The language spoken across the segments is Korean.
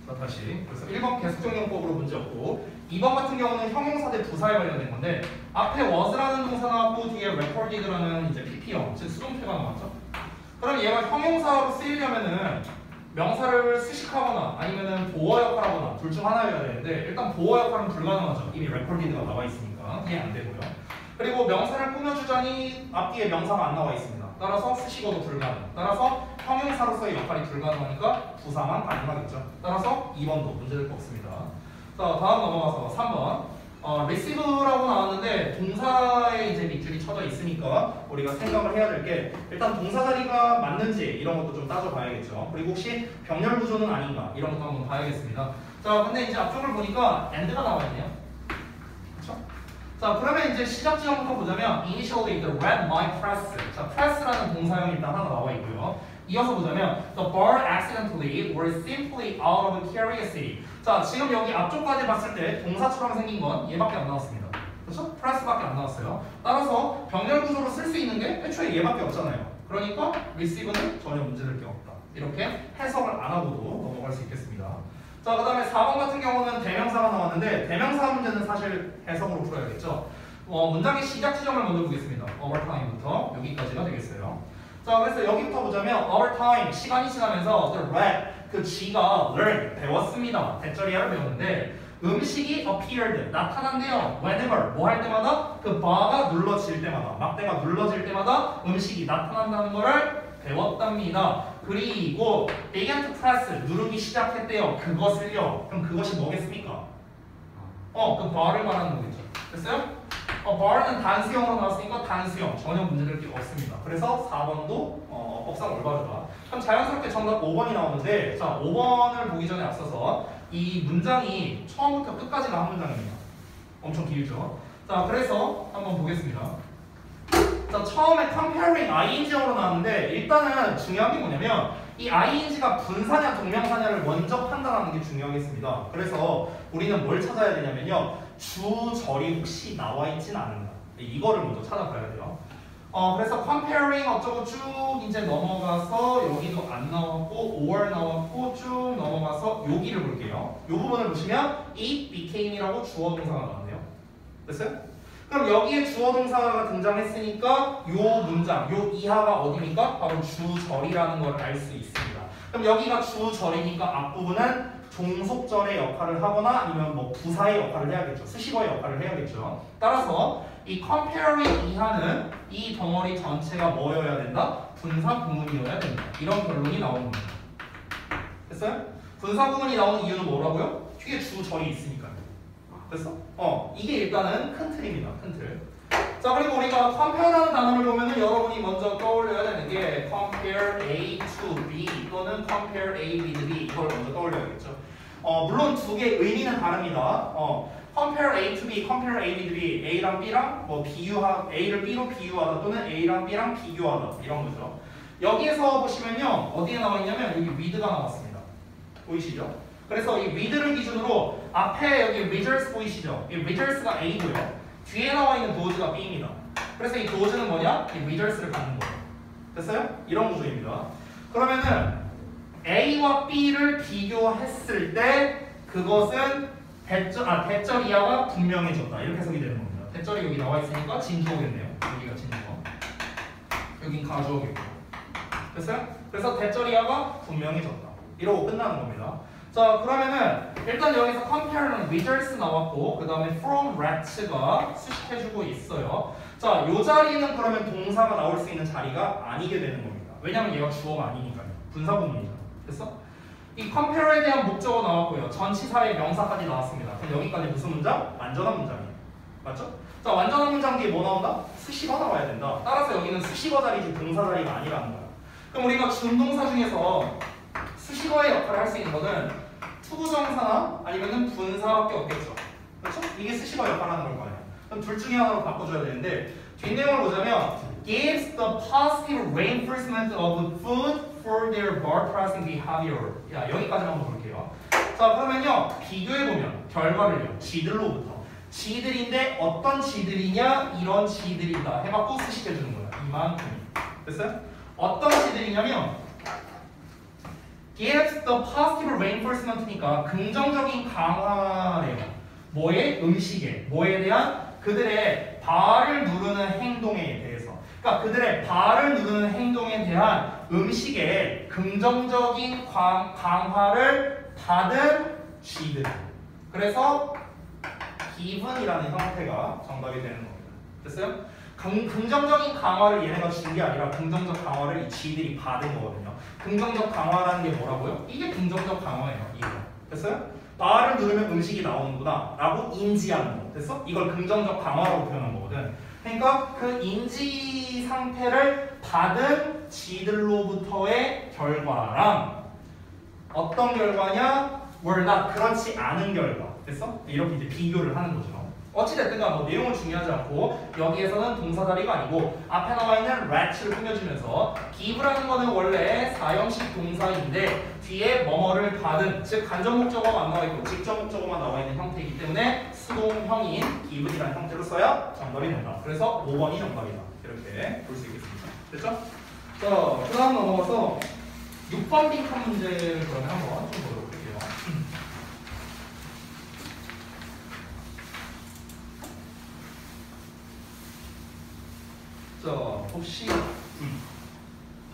자, 다시. 그래서 1번 계속정리용법으로 문제였고 2번 같은 경우는 형용사 대 부사에 관련된 건데 앞에 was라는 동사 나왔고 뒤에 recorded라는 이제 pp형, 즉 수동태가 나왔죠. 그럼 얘가 형용사로 쓰이려면은 명사를 수식하거나 아니면은 보어 역할하거나 둘 중 하나여야 되는데 일단 보어 역할은 불가능하죠. 이미 recorded가 나와 있으니까 그게 안 되고요. 그리고 명사를 꾸며주자니 앞뒤에 명사가 안 나와 있습니다. 따라서 수식어도 불가능. 따라서 형용사로서의 역할이 불가능하니까 부사만 가능하겠죠. 따라서 2번도 문제될 거 없습니다. 자, 다음 넘어가서 3번. receive라고 나왔는데 동사에 이제 밑줄이 쳐져 있으니까 우리가 생각을 해야 될 게 일단 동사 자리가 맞는지 이런 것도 좀 따져봐야겠죠. 그리고 혹시 병렬 구조는 아닌가 이런 것도 한번 봐야겠습니다. 자, 근데 이제 앞쪽을 보니까 and가 나와 있네요. 그렇죠? 자, 그러면 이제 시작 지점부터 보자면 initially the red might press. 자, press라는 동사형이 일단 하나 나와 있고요. 이어서 보자면 the bar accidentally or simply out of curiosity. 자, 지금 여기 앞쪽까지 봤을 때 동사처럼 생긴 건 얘밖에 안 나왔습니다. 그렇죠? press밖에 안 나왔어요. 따라서 병렬 구조로 쓸 수 있는 게 애초에 얘밖에 없잖아요. 그러니까 receive는 전혀 문제될 게 없다. 이렇게 해석을 안 하고도 넘어갈 수 있겠습니다. 자, 그 다음에 4번 같은 경우는 대명사가 나왔는데 대명사 문제는 사실 해석으로 풀어야겠죠. 문장의 시작 지점을 먼저 보겠습니다. overtime부터 여기까지가 되겠어요. 자, 그래서 여기부터 보자면 overtime, 시간이 지나면서 the red, 그 G가 learn, 배웠습니다. 대절이야를 배웠는데 음식이 appeared, 나타난대요. whenever, 뭐 할 때마다 그 bar가 눌러질 때마다, 막대가 눌러질 때마다 음식이 나타난다는 거를 배웠답니다. 그리고 began to press, 누르기 시작했대요. 그것을요. 그럼 그것이 뭐겠습니까? 그 bar를 말하는 거겠죠. 됐어요? bar는 단수형으로 나왔으니까 단수형 전혀 문제될 게 없습니다. 그래서 4번도 법상 올바르다. 그럼 자연스럽게 정답 5번이 나오는데 자, 5번을 보기 전에 앞서서 이 문장이 처음부터 끝까지가 한 문장입니다. 엄청 길죠. 자, 그래서 한번 보겠습니다. 자, 처음에 comparing ing어로 나왔는데 일단은 중요한 게 뭐냐면 이 ing가 분사냐 동명사냐를 먼저 판단하는 게 중요하겠습니다. 그래서 우리는 뭘 찾아야 되냐면요. 주절이 혹시 나와 있진 않은가. 이거를 먼저 찾아봐야 돼요. 그래서 comparing 어쩌고 쭉 이제 넘어가서 여기도 안 나왔고 or 나왔고 쭉 넘어가서 여기를 볼게요. 이 부분을 보시면 it became이라고 주어 동사가 나왔네요. 됐어요? 그럼 여기에 주어 동사가 등장했으니까 요 문장, 요 이하가 어디입니까? 바로 주절이라는 걸 알 수 있습니다. 그럼 여기가 주절이니까 앞부분은 종속절의 역할을 하거나 아니면 뭐 부사의 역할을 해야겠죠. 수식어의 역할을 해야겠죠. 따라서 이 comparing 이하는 이 덩어리 전체가 뭐여야 된다? 분사 구문이어야 된다. 이런 결론이 나오는 겁니다. 됐어요? 분사 구문이 나오는 이유는 뭐라고요? 뒤에 주절이 있으니까요. 됐어? 이게 일단은 큰 틀입니다. 큰 틀. 자, 그리고 우리가 compare라는 단어를 보면은 여러분이 먼저 떠올려야 되는 게 compare A to B 또는 compare A with B 이걸 먼저 떠올려야겠죠. 물론 두 개의 의미는 다릅니다. compare A to B, compare A with B, A랑 B랑 뭐 A를 B로 비유하다 또는 A랑 B랑 비교하다 이런 거죠. 여기에서 보시면요, 어디에 나와 있냐면 여기 with가 나왔습니다. 보이시죠? 그래서 이 with를 기준으로 앞에 여기 results 보이시죠? 이 results가 A고요. 뒤에 나와 있는 does가 B입니다. 그래서 이 does는 뭐냐? 이 results를 갖는 거예요. 됐어요? 이런 구조입니다. 그러면은 A와 B를 비교했을 때 그것은 대절 이하가 분명해졌다. 이렇게 해석이 되는 겁니다. 대절이 여기 나와 있으니까 진주어겠네요. 여기가 진주어. 여긴 가주어겠고. 됐어요? 그래서 대절 이하가 분명해졌다. 이러고 끝나는 겁니다. 자, 그러면은 일단 여기서 compare는 results 나왔고 그 다음에 from rat가 수식해주고 있어요. 자, 요 자리는 그러면 동사가 나올 수 있는 자리가 아니게 되는 겁니다. 왜냐면 얘가 주어가 아니니까요. 분사구문이잖아. 됐어? 이 compare에 대한 목적어 나왔고요. 전치사의 명사까지 나왔습니다. 그럼 여기까지 무슨 문장? 완전한 문장이에요. 맞죠? 자, 완전한 문장 뒤에 뭐 나온다? 수식어 나와야 된다. 따라서 여기는 수식어 자리지 동사 자리가 아니라는 거야. 그럼 우리가 준동사 중에서 수식어의 역할을 할 수 있는 것은 투부정사나 아니면은 분사밖에 없겠죠. 그렇죠? 이게 수식어 역할을 하는 걸 거예요. 그럼 둘 중에 하나로 바꿔줘야 되는데 뒷내용을 보자면 gives the positive reinforcement of food for their bar pressing behavior. 야, 여기까지만 한번 볼게요. 자, 그러면요 비교해보면 결과를요 지들로부터 지들인데 어떤 지들이냐 이런 지들이다 해갖고 수식해주는 거야. 이만큼. 됐어요? 어떤 지들이냐면 gives the positive reinforcement니까 긍정적인 강화래요. 뭐에? 음식에. 뭐에 대한? 그들의 발을 누르는 행동에 대해서. 그러니까 그들의 발을 누르는 행동에 대한 음식의 긍정적인 강화를 받은 쥐들. 그래서 given이라는 형태가 정답이 되는 겁니다. 됐어요? 긍정적인 강화를 얘네가 준 게 아니라 긍정적 강화를 이 쥐들이 받은 거거든요. 긍정적 강화라는 게 뭐라고요? 이게 긍정적 강화예요. 이거. 됐어요? 발을 누르면 음식이 나오는구나 라고 인지하는 거. 됐어? 이걸 긍정적 강화라고 표현한 거거든. 그러니까 그 인지 상태를 받은 쥐들로부터의 결과랑 어떤 결과냐? were not, 그렇지 않은 결과. 됐어? 이렇게 이제 비교를 하는 거죠. 어찌됐든가 뭐 내용은 중요하지 않고 여기에서는 동사다리가 아니고 앞에 나와 있는 rat를 꾸며주면서 give라는 거는 원래 사형식 동사인데 뒤에 뭐뭐를 받은, 즉 간접 목적어가 안 나와 있고 직접 목적어만 나와 있는 형태이기 때문에 수동형인 give이라는 형태로 써야 정답이 된다. 그래서 5번이 정답이다. 이렇게 볼 수 있겠습니다. 됐죠? 자, 그 다음 넘어가서 6번 빈칸 문제를 그러면 한번 좀 보도록 할게요. 자, 봅시다.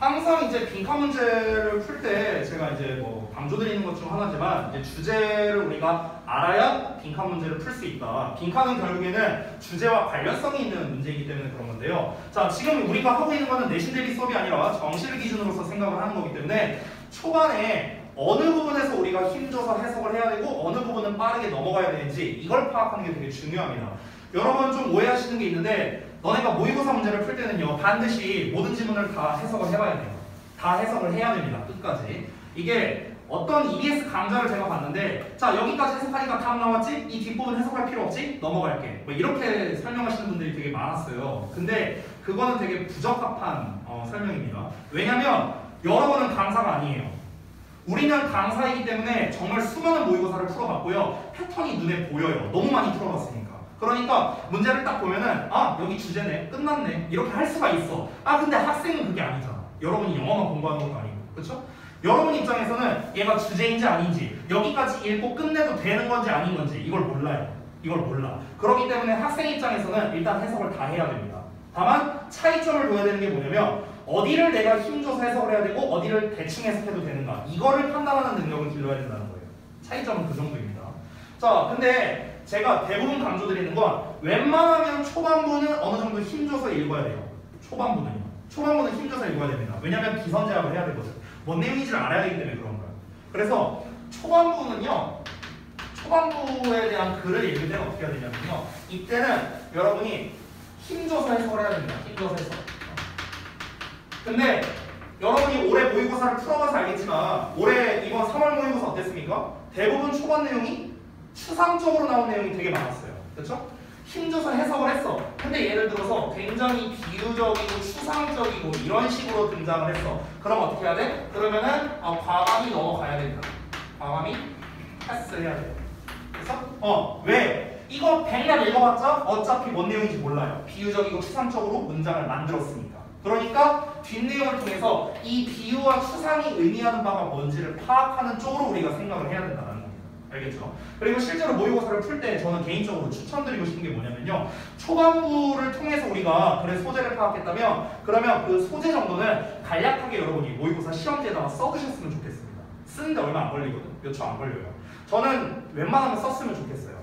항상 이제 빈칸 문제를 풀 때 제가 이제 뭐 강조드리는 것 중 하나지만 이제 주제를 우리가 알아야 빈칸 문제를 풀 수 있다. 빈칸은 결국에는 주제와 관련성이 있는 문제이기 때문에 그런 건데요. 자, 지금 우리가 하고 있는 거는 내신 대비 수업이 아니라 정시를 기준으로서 생각을 하는 거기 때문에 초반에 어느 부분에서 우리가 힘줘서 해석을 해야 되고 어느 부분은 빠르게 넘어가야 되는지 이걸 파악하는 게 되게 중요합니다. 여러분 좀 오해하시는 게 있는데 너네가 모의고사 문제를 풀 때는요 반드시 모든 지문을 다 해석을 해봐야 돼요. 다 해석을 해야 됩니다. 끝까지. 이게 어떤 EBS 강좌를 제가 봤는데 자 여기까지 해석하니까 답 나왔지? 이 뒷부분 해석할 필요 없지? 넘어갈게. 뭐 이렇게 설명하시는 분들이 되게 많았어요. 근데 그거는 되게 부적합한 설명입니다. 왜냐면 여러분은 강사가 아니에요. 우리는 강사이기 때문에 정말 수많은 모의고사를 풀어봤고요. 패턴이 눈에 보여요. 너무 많이 풀어봤으니까. 그러니까 문제를 딱 보면은 아 여기 주제네 끝났네 이렇게 할 수가 있어. 아 근데 학생은 그게 아니잖아. 여러분이 영어만 공부하는 것도 아니고 그렇죠? 여러분 입장에서는 얘가 주제인지 아닌지 여기까지 읽고 끝내도 되는 건지 아닌 건지 이걸 몰라요. 이걸 몰라. 그렇기 때문에 학생 입장에서는 일단 해석을 다 해야 됩니다. 다만 차이점을 둬야 되는 게 뭐냐면 어디를 내가 힘줘서 해석을 해야 되고 어디를 대충 해석해도 되는가 이거를 판단하는 능력을 길러야 된다는 거예요. 차이점은 그 정도입니다. 자 근데 제가 대부분 강조드리는 건 웬만하면 초반부는 어느 정도 힘줘서 읽어야 돼요. 초반부는 힘줘서 읽어야 됩니다. 왜냐하면 기선제압을 해야 되거든. 뭔 내용인지를 알아야 되기 때문에 그런 거예요. 그래서 초반부는요. 초반부에 대한 글을 읽을 때는 어떻게 해야 되냐면요. 이때는 여러분이 힘줘서 해석을 해야 됩니다. 힘줘서 해석. 근데 여러분이 올해 모의고사를 풀어봐서 알겠지만 올해 이번 3월 모의고사 어땠습니까? 대부분 초반 내용이 추상적으로 나온 내용이 되게 많았어요. 그렇죠? 힘줘서 해석을 했어. 근데 예를 들어서 굉장히 비유적이고 추상적이고 이런 식으로 등장을 했어. 그럼 어떻게 해야 돼? 그러면은 과감히 넘어가야 된다. 과감히 패스를 해야 돼. 그래서 왜? 이거 100날 읽어봤자 어차피 뭔 내용인지 몰라요. 비유적이고 추상적으로 문장을 만들었으니까. 그러니까 뒷내용을 통해서 이 비유와 추상이 의미하는 바가 뭔지를 파악하는 쪽으로 우리가 생각을 해야 된다는 겁니다. 알겠죠? 그리고 실제로 모의고사를 풀 때 저는 개인적으로 추천드리고 싶은 게 뭐냐면요. 초반부를 통해서 우리가 글의 소재를 파악했다면 그러면 그 소재 정도는 간략하게 여러분이 모의고사 시험지에다가 써두셨으면 좋겠습니다. 쓰는데 얼마 안 걸리거든. 몇 초 안 걸려요. 저는 웬만하면 썼으면 좋겠어요.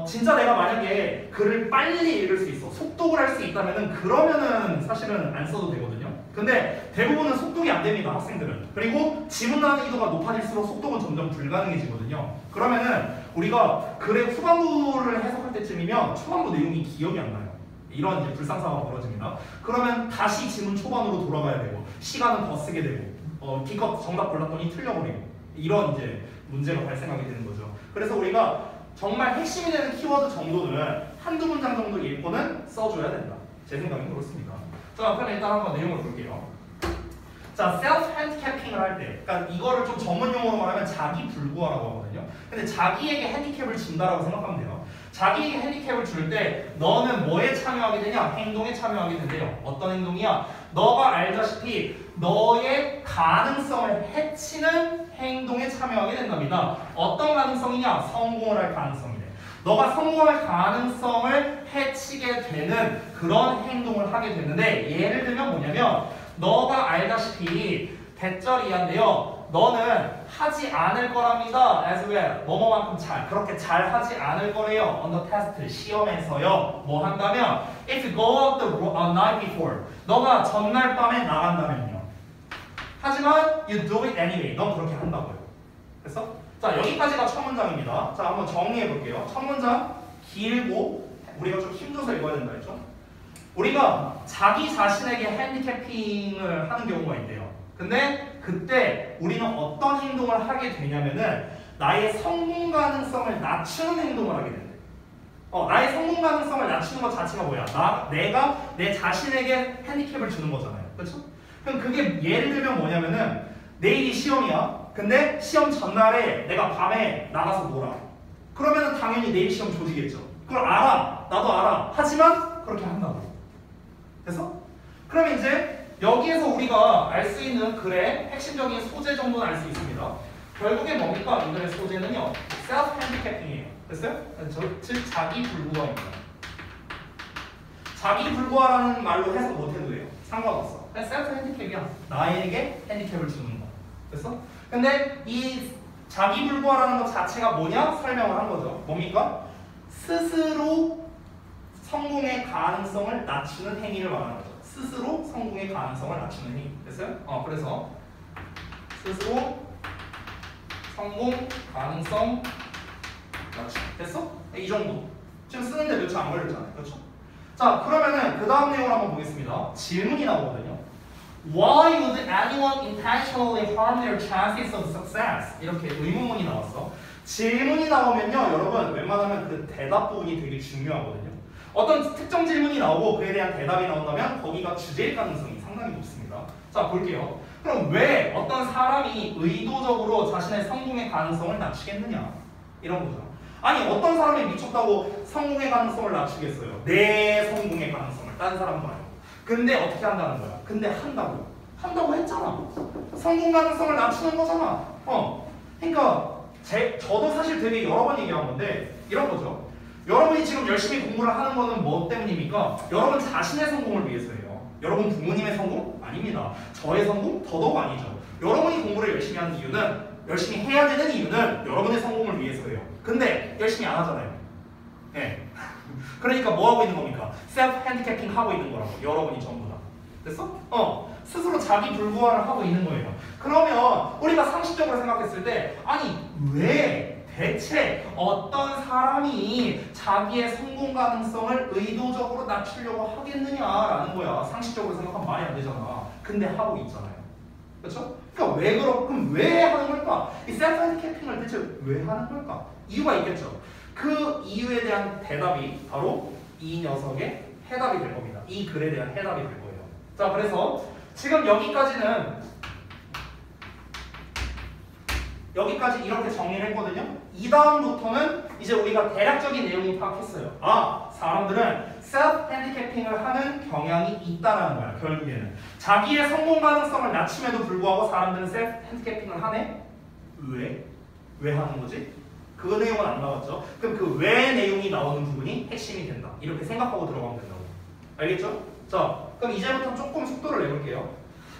진짜 내가 만약에 글을 빨리 읽을 수 있어. 속독을 할 수 있다면은 그러면은 사실은 안 써도 되거든요. 근데 대부분은 속독이 안 됩니다. 학생들은. 그리고 지문 난이도가 높아질수록 속독은 점점 불가능해지거든요. 그러면은 우리가 글의 후반부를 해석할 때쯤이면 초반부 내용이 기억이 안 나요. 이런 이제 불상사가 벌어집니다. 그러면 다시 지문 초반으로 돌아가야 되고 시간은 더 쓰게 되고 기껏 정답 골랐더니 틀려버리고 이런 이제 문제가 발생하게 되는 거죠. 그래서 우리가 정말 핵심이 되는 키워드 정도는 한두 문장 정도 읽고는 써줘야 된다. 제 생각은 그렇습니다. 자, 그럼 일단 한번 내용을 볼게요. 자, 셀프 핸디캐핑을 할 때, 그러니까 이거를 좀 전문 용어로 말하면 자기 불구화라고 하거든요. 근데 자기에게 핸디캡을 준다라고 생각하면 돼요. 자기에게 핸디캡을 줄 때 너는 뭐에 참여하게 되냐? 행동에 참여하게 된대요. 어떤 행동이야? 너가 알다시피 너의 가능성을 해치는 행동에 참여하게 된답니다. 어떤 가능성이냐? 성공을 할 가능성이래. 너가 성공할 가능성을 해치게 되는 그런 행동을 하게 되는데 예를 들면 뭐냐면 너가 알다시피 대절이한데요. 너는 하지 않을 거랍니다. as well. 뭐뭐만큼 잘. 그렇게 잘 하지 않을 거래요. on the test. 시험에서요. 뭐 한다면 if you go out the night before. 너가 전날 밤에 나간다면요. 하지만 you do it anyway. 넌 그렇게 한다고요. 됐어? 자, 여기까지가 첫 문장입니다. 자, 한번 정리해 볼게요. 첫 문장 길고 우리가 좀 힘줘서 읽어야 된다 했죠? 우리가 자기 자신에게 핸디캐핑을 하는 경우가 있대요. 근데 그때 우리는 어떤 행동을 하게 되냐면은 나의 성공 가능성을 낮추는 행동을 하게 된대. 나의 성공 가능성을 낮추는 것 자체가 뭐야? 내가 내 자신에게 핸디캡을 주는 거잖아요. 그렇죠? 그럼 그게 예를 들면 뭐냐면은 내일이 시험이야. 근데 시험 전날에 내가 밤에 나가서 놀아. 그러면은 당연히 내일 시험 조지겠죠. 그걸 알아. 나도 알아. 하지만 그렇게 한다고. 됐어? 그러면 이제 여기에서 우리가 알 수 있는 글의 핵심적인 소재 정도는 알 수 있습니다. 결국에 뭡니까? 이 글의 소재는요. self handicapping이에요. 됐어요? 즉 자기 불구화입니다. 자기 불구화라는 말로 해석 못해도 돼요. 상관없어. 그냥 self handicap이야. 나에게 핸디캡을 주는 거. 됐어? 근데 이 자기 불구화라는 것 자체가 뭐냐? 설명을 한 거죠. 뭡니까? 스스로 성공의 가능성을 낮추는 행위를 말하는 거죠. 스스로 성공의 가능성을 낮추는 행위. 됐어요? 그래서 스스로 성공 가능성 낮추. 됐어? 이 정도. 지금 쓰는데 몇 초 안 걸렸잖아요. 그렇죠? 자, 그러면은 그 다음 내용을 한번 보겠습니다. 질문이 나오거든요. Why would anyone intentionally harm their chances of success? 이렇게 의문문이 나왔어. 질문이 나오면요, 여러분 웬만하면 그 대답 부분이 되게 중요하거든요. 어떤 특정 질문이 나오고 그에 대한 대답이 나온다면 거기가 주제일 가능성이 상당히 높습니다. 자, 볼게요. 그럼 왜 어떤 사람이 의도적으로 자신의 성공의 가능성을 낮추겠느냐? 이런 거죠. 아니, 어떤 사람이 미쳤다고 성공의 가능성을 낮추겠어요? 내 성공의 가능성을. 다른 사람 말이에요. 근데 어떻게 한다는 거야? 근데 한다고. 한다고 했잖아. 성공 가능성을 낮추는 거잖아. 그러니까 저도 사실 되게 여러 번 얘기한 건데 이런 거죠. 여러분이 지금 열심히 공부를 하는 거는 뭐 때문입니까? 여러분 자신의 성공을 위해서예요. 여러분 부모님의 성공? 아닙니다. 저의 성공? 더더욱 아니죠. 여러분이 공부를 열심히 하는 이유는, 열심히 해야 되는 이유는 여러분의 성공을 위해서예요. 근데 열심히 안 하잖아요. 네. 그러니까 뭐 하고 있는 겁니까? 셀프 핸디캐핑 하고 있는 거라고. 여러분이 전부 다. 됐어? 스스로 자기 불구화를 하고 있는 거예요. 그러면 우리가 상식적으로 생각했을 때 아니 왜 대체 어떤 사람이 자기의 성공 가능성을 의도적으로 낮추려고 하겠느냐라는 거야. 상식적으로 생각하면 말이 안 되잖아. 근데 하고 있잖아요. 그렇죠? 그러니까 그럼 왜 하는 걸까? 이 셀프 핸디캐핑을 대체 왜 하는 걸까? 이유가 있겠죠. 그 이유에 대한 대답이 바로 이 녀석의 해답이 될 겁니다. 이 글에 대한 해답이 될 거예요. 자, 그래서 지금 여기까지는 여기까지 이렇게 정리를 했거든요. 이 다음부터는 이제 우리가 대략적인 내용이 파악했어요. 사람들은 셀프 핸디캐핑을 하는 경향이 있다라는 거야. 결국에는 자기의 성공 가능성을 낮춤에도 불구하고 사람들은 셀프 핸디캐핑을 하네? 왜 하는 거지? 그 내용은 안 나왔죠. 그럼 그 왜 내용이 나오는 부분이 핵심이 된다. 이렇게 생각하고 들어가면 된다고. 알겠죠? 자, 그럼 이제부터 조금 속도를 내볼게요.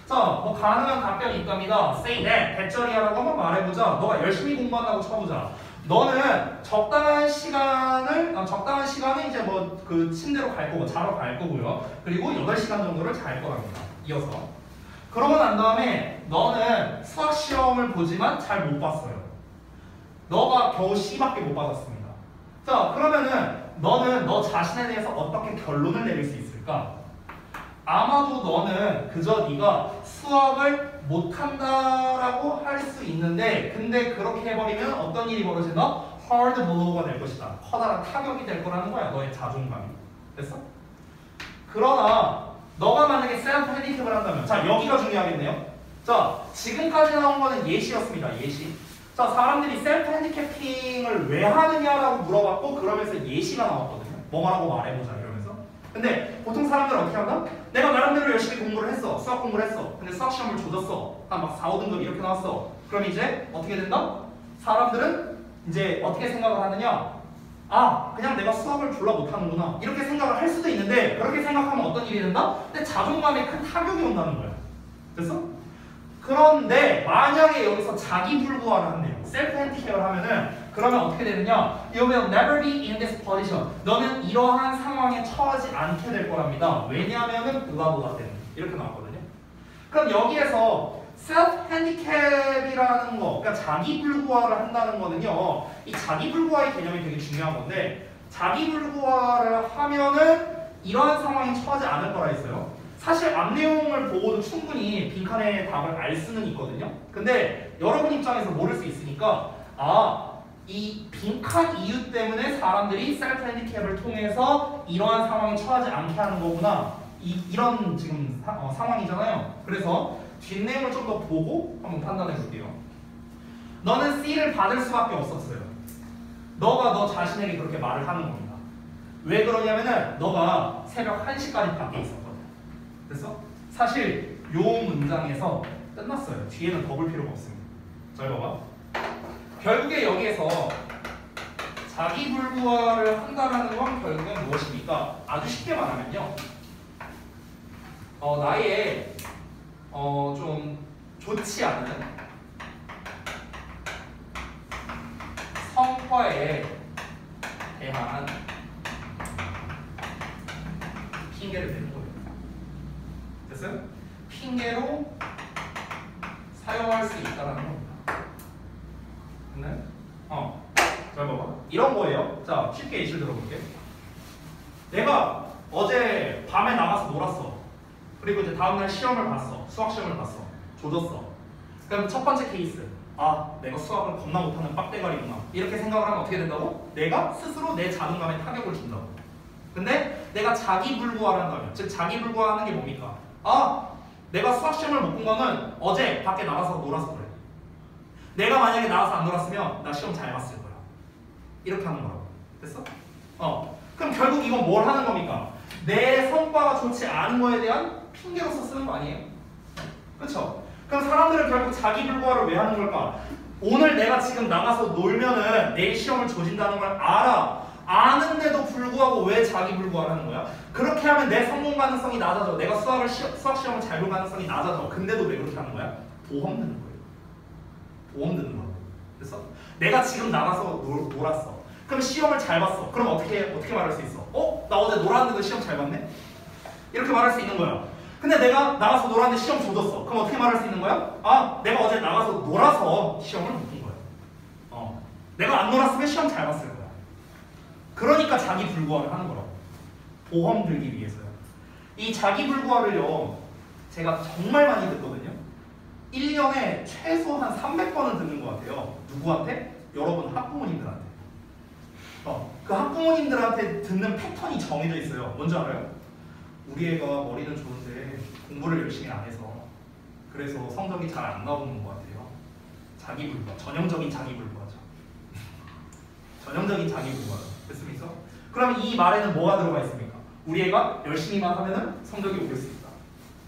자, 뭐 가능한 답변이 있답니다. Say that. 대절이야라고 한번 말해보자. 너가 열심히 공부한다고 쳐보자. 너는 적당한 시간은 이제 뭐 그 침대로 갈 거고 자러 갈 거고요. 그리고 8시간 정도를 잘 거랍니다. 이어서. 그러고 난 다음에 너는 수학 시험을 보지만 잘 못 봤어요. 너가 겨우 C밖에 못 받았습니다. 자, 그러면은 너는 너 자신에 대해서 어떻게 결론을 내릴 수 있을까? 아마도 너는 그저 네가 수학을 못한다라고 할 수 있는데 근데 그렇게 해버리면 어떤 일이 벌어진다? hard blow가 될 것이다. 커다란 타격이 될 거라는 거야. 너의 자존감이. 됐어? 그러나 너가 만약에 셀프 핸디캡을 한다면 자, 여기가 중요하겠네요. 자, 지금까지 나온 거는 예시였습니다. 예시. 자, 사람들이 셀프 핸디캐핑을 왜 하느냐라고 물어봤고 그러면서 예시가 나왔거든요. 뭐라고 말해보자 이러면서. 근데 보통 사람들은 어떻게 한다? 내가 나름대로 열심히 공부를 했어. 수학 공부를 했어. 근데 수학 시험을 조졌어. 한 막 4, 5등급 이렇게 나왔어. 그럼 이제 어떻게 된다? 사람들은 이제 어떻게 생각을 하느냐? 아, 그냥 내가 수학을 졸라 못하는구나. 이렇게 생각을 할 수도 있는데 그렇게 생각하면 어떤 일이 된다? 내 자존감에 큰 타격이 온다는 거야. 됐어? 그런데 만약에 여기서 자기불구화를 한대요. 셀프 핸디캡을 하면은 그러면 어떻게 되느냐? You will never be in this position. 너는 이러한 상황에 처하지 않게 될 거랍니다. 왜냐하면은 그거보다 때문에 이렇게 나왔거든요. 그럼 여기에서 셀프 핸디캡이라는 거, 그러니까 자기불구화를 한다는 거는요. 이 자기불구화의 개념이 되게 중요한 건데 자기불구화를 하면은 이러한 상황에 처하지 않을 거라 했어요. 사실 앞 내용을 보고도 충분히 빈칸의 답을 알 수는 있거든요. 근데 여러분 입장에서 모를 수 있으니까 이 빈칸 이유 때문에 사람들이 셀프 핸디캡을 통해서 이러한 상황에 처하지 않게 하는 거구나. 이런 지금 상황이잖아요. 그래서 뒷내용을 좀 더 보고 한번 판단해 볼게요. 너는 C를 받을 수밖에 없었어요. 너가 너 자신에게 그렇게 말을 하는 겁니다. 왜 그러냐면은 너가 새벽 1시까지 밖에 있었거든. 됐어? 사실 요 문장에서 끝났어요. 뒤에는 더 볼 필요가 없습니다. 잘 봐봐. 결국에 여기에서 자기불구화를 한다라는 건 결국엔 무엇입니까? 아주 쉽게 말하면요. 나의 좀 좋지 않은 성과에 대한 핑계를 대는 거예요. 됐어요? 핑계로 사용할 수 있다는 겁니다. 네? 잘 봐봐. 이런 거예요. 자, 쉽게 예시를 들어볼게. 내가 어제 밤에 나가서 놀았어. 그리고 이제 다음날 시험을 봤어. 수학 시험을 봤어. 조졌어. 그럼 첫 번째 케이스. 내가 수학을 겁나 못하는 빡대가리구나. 이렇게 생각을 하면 어떻게 된다고? 내가 스스로 내 자존감에 타격을 준다고. 근데 내가 자기불구화를 한다면, 즉 자기불구화하는 게 뭡니까? 내가 수학 시험을 못 본 거는 어제 밖에 나가서 놀아서 그래. 내가 만약에 나가서 안 놀았으면 나 시험 잘 봤을 거야. 이렇게 하는 거라고. 됐어? 그럼 결국 이건 뭘 하는 겁니까? 내 성과가 좋지 않은 거에 대한 핑계로서 쓰는 거 아니에요? 그렇죠? 그럼 사람들은 결국 자기불구화를 왜 하는 걸까? 오늘 내가 지금 나가서 놀면은 내일 시험을 조진다는 걸 알아. 아는데도 불구하고 왜 자기불구화를 하는 거야? 그렇게 하면 내 성공 가능성이 낮아져. 내가 수학 시험을 잘 볼 가능성이 낮아져. 근데도 왜 그렇게 하는 거야? 보험 드는 거예요. 보험 드는 거야. 됐어? 내가 지금 나가서 놀았어. 그럼 시험을 잘 봤어. 그럼 어떻게 말할 수 있어? 나 어제 놀았는데도 시험 잘 봤네? 이렇게 말할 수 있는 거야. 근데 내가 나가서 놀았는데 시험 조졌어. 그럼 어떻게 말할 수 있는 거야? 내가 어제 나가서 놀아서 시험을 못 본 거야. 내가 안 놀았으면 시험 잘 봤을 거야. 그러니까 자기불구화를 하는 거라고. 보험 들기 위해서요. 이 자기불구화를요, 제가 정말 많이 듣거든요. 1년에 최소 한 300번은 듣는 것 같아요. 누구한테? 여러분 학부모님들한테. 그 학부모님들한테 듣는 패턴이 정해져 있어요. 뭔지 알아요? 우리 애가 머리는 좋은데 공부를 열심히 안 해서 그래서 성적이 잘 안 나오는 것 같아요. 자기불구화. 전형적인 자기불구화죠. 전형적인 자기불구화죠. 됐습니까? 그럼 이 말에는 뭐가 들어가 있습니까? 우리 애가 열심히만 하면은 성적이 오를 수 있다.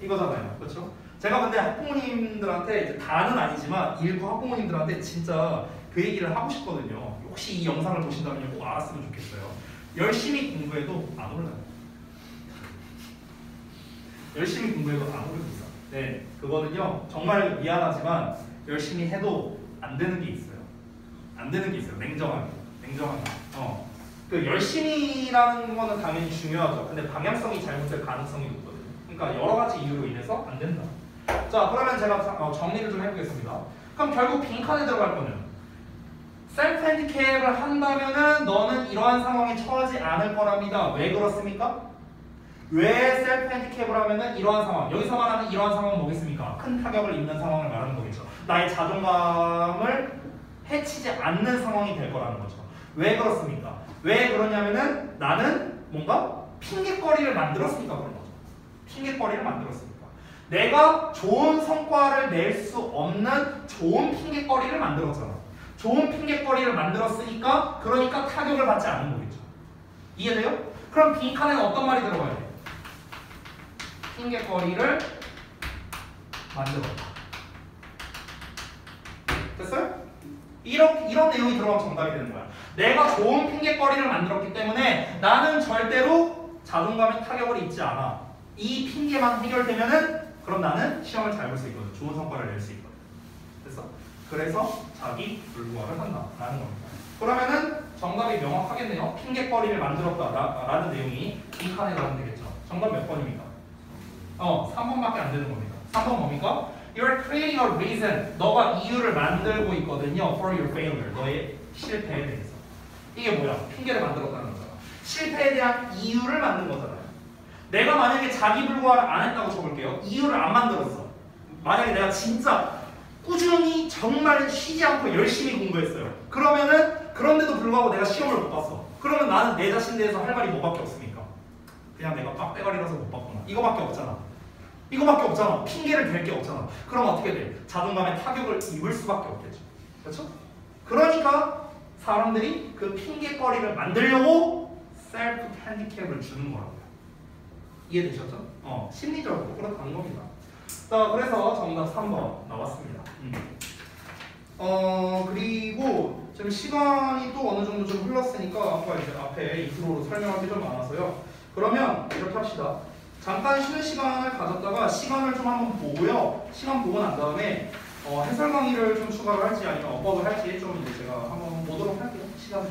이거잖아요. 그렇죠? 제가 근데 학부모님들한테 이제 다는 아니지만 일부 학부모님들한테 진짜 그 얘기를 하고 싶거든요. 혹시 이 영상을 보신다면 꼭 알았으면 좋겠어요. 열심히 공부해도 안 올라요. 열심히 공부해도 안 오릅니다. 네, 그거는요 정말 미안하지만 열심히 해도 안 되는 게 있어요. 안 되는 게 있어요. 냉정하게. 그 열심히라는 거는 당연히 중요하죠. 근데 방향성이 잘못될 가능성이 높거든요. 그러니까 여러 가지 이유로 인해서 안 된다. 자, 그러면 제가 정리를 좀 해보겠습니다. 그럼 결국 빈칸에 들어갈 거는 셀프 핸디캡을 한다면은 너는 이러한 상황에 처하지 않을 거랍니다. 왜 그렇습니까? 왜 셀프 핸디캡을 하면은 이러한 상황, 여기서 말하는 이러한 상황은 뭐겠습니까? 큰 타격을 입는 상황을 말하는 거겠죠. 나의 자존감을 해치지 않는 상황이 될 거라는 거죠. 왜 그렇습니까? 왜 그러냐면은 나는 뭔가 핑계거리를 만들었으니까 그런 거죠. 핑계거리를 만들었으니까. 내가 좋은 성과를 낼 수 없는 좋은 핑계거리를 만들었잖아. 좋은 핑계거리를 만들었으니까 그러니까 타격을 받지 않는 거겠죠. 이해돼요? 그럼 빈칸에는 어떤 말이 들어가야 돼? 핑계거리를 만들었다. 됐어요? 이런 내용이 들어가면 정답이 되는 거야. 내가 좋은 핑계거리를 만들었기 때문에 나는 절대로 자존감에 타격을 입지 않아. 이 핑계만 해결되면은 그럼 나는 시험을 잘 볼 수 있거든. 좋은 성과를 낼 수 있거든. 됐어? 그래서 자기 불구화를 한다라는 겁니다. 그러면은 정답이 명확하겠네요. 핑계거리를 만들었다라는 내용이 이 칸에 나오면 되겠죠. 정답 몇 번입니까? 3번밖에 안 되는 겁니다. 3번 뭡니까? You're creating a reason. 너가 이유를 만들고 있거든요. For your failure. 너의 실패에 대해서. 이게 뭐야? 핑계를 만들었다는 거잖아. 실패에 대한 이유를 만든 거잖아요. 내가 만약에 자기 불구화를 안 했다고 쳐볼게요. 이유를 안 만들었어. 만약에 내가 진짜 꾸준히 정말 쉬지 않고 열심히 공부했어요. 그러면은 그런데도 불구하고 내가 시험을 못 봤어. 그러면 나는 내 자신에 대해서 할 말이 뭐밖에 없습니까? 그냥 내가 빡대가리라서 못 봤구나. 이거밖에 없잖아. 이거밖에 없잖아. 핑계를 댈 게 없잖아. 그럼 어떻게 돼? 자존감에 타격을 입을 수밖에 없겠죠. 그렇죠? 그러니까 사람들이 그 핑계거리를 만들려고 셀프 핸디캡을 주는 거라고요. 이해되셨죠? 심리적으로 그렇다는 겁니다. 자, 그래서 정답 3번 나왔습니다. 그리고 지금 시간이 또 어느 정도 좀 흘렀으니까 아까 이제 앞에 인트로로 설명할 게 좀 많아서요. 그러면 이렇게 합시다. 잠깐 쉬는 시간을 가졌다가 시간을 좀 한번 보고요. 시간 보고 난 다음에 해설 강의를 좀 추가를 할지 아니면 업업을 할지 좀 이제 제가 한번 보도록 할게요. 시간을.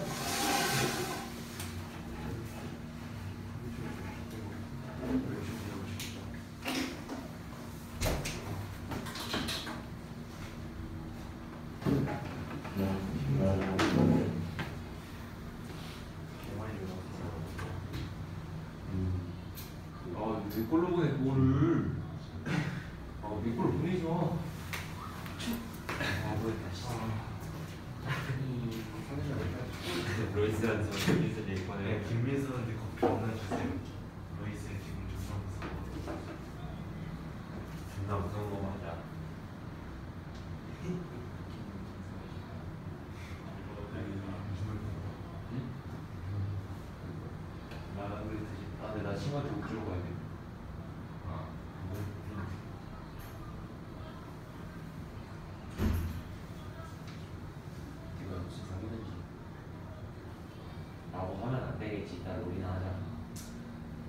내 걸로 보내 그거를. 내 걸로 보내지 마. 로이스라는 김민수 얘기권에 김민수한테 커피 하나 주세요. 로이스 지금 존나 무서운 거 맞아. 근데 나 친구한테 옷 주러 가야 돼. 이거 무슨 사기는지 라고 하면 안 되겠지. 나 롤이나 하자.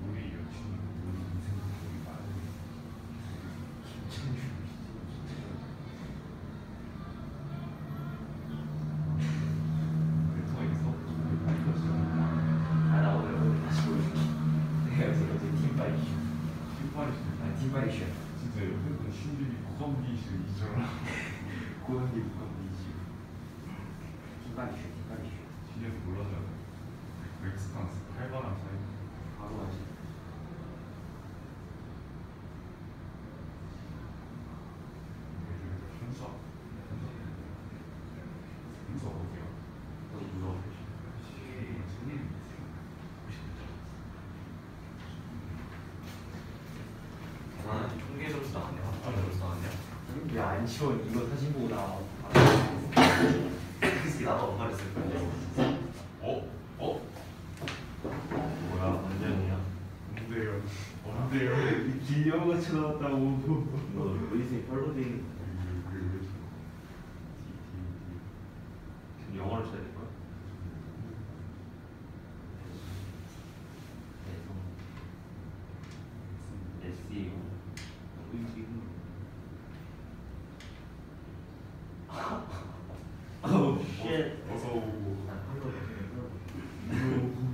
우리 여친이 우리 인생 되게 많은 김창규 나 오늘 다시 보여줄게. 내가 어제 팀파이 이슈. 팀파이 이슈. 진짜 옆에서 신들이 무섭기 이슈 이처럼 고현기 무겁기 이슈. 팀파이 이슈. 진짜 몰라서 멕시칸스 8번랑 사이 바로 가지. 현수 어디야? 너도 무서워. 아, 통계 점수 나왔네. 합판 점수 나왔네. 왜안 치워? 이거 사진 보고 나. 그게 나도 엄마를 쓸 거야. 뭐야? 완전이야. 뭔데요? 길려같이 나왔다고. 너 루이스의 펄로 돼 있는 영어를 써야 될 거야? SEO. 아우 쉣. 어서 오고.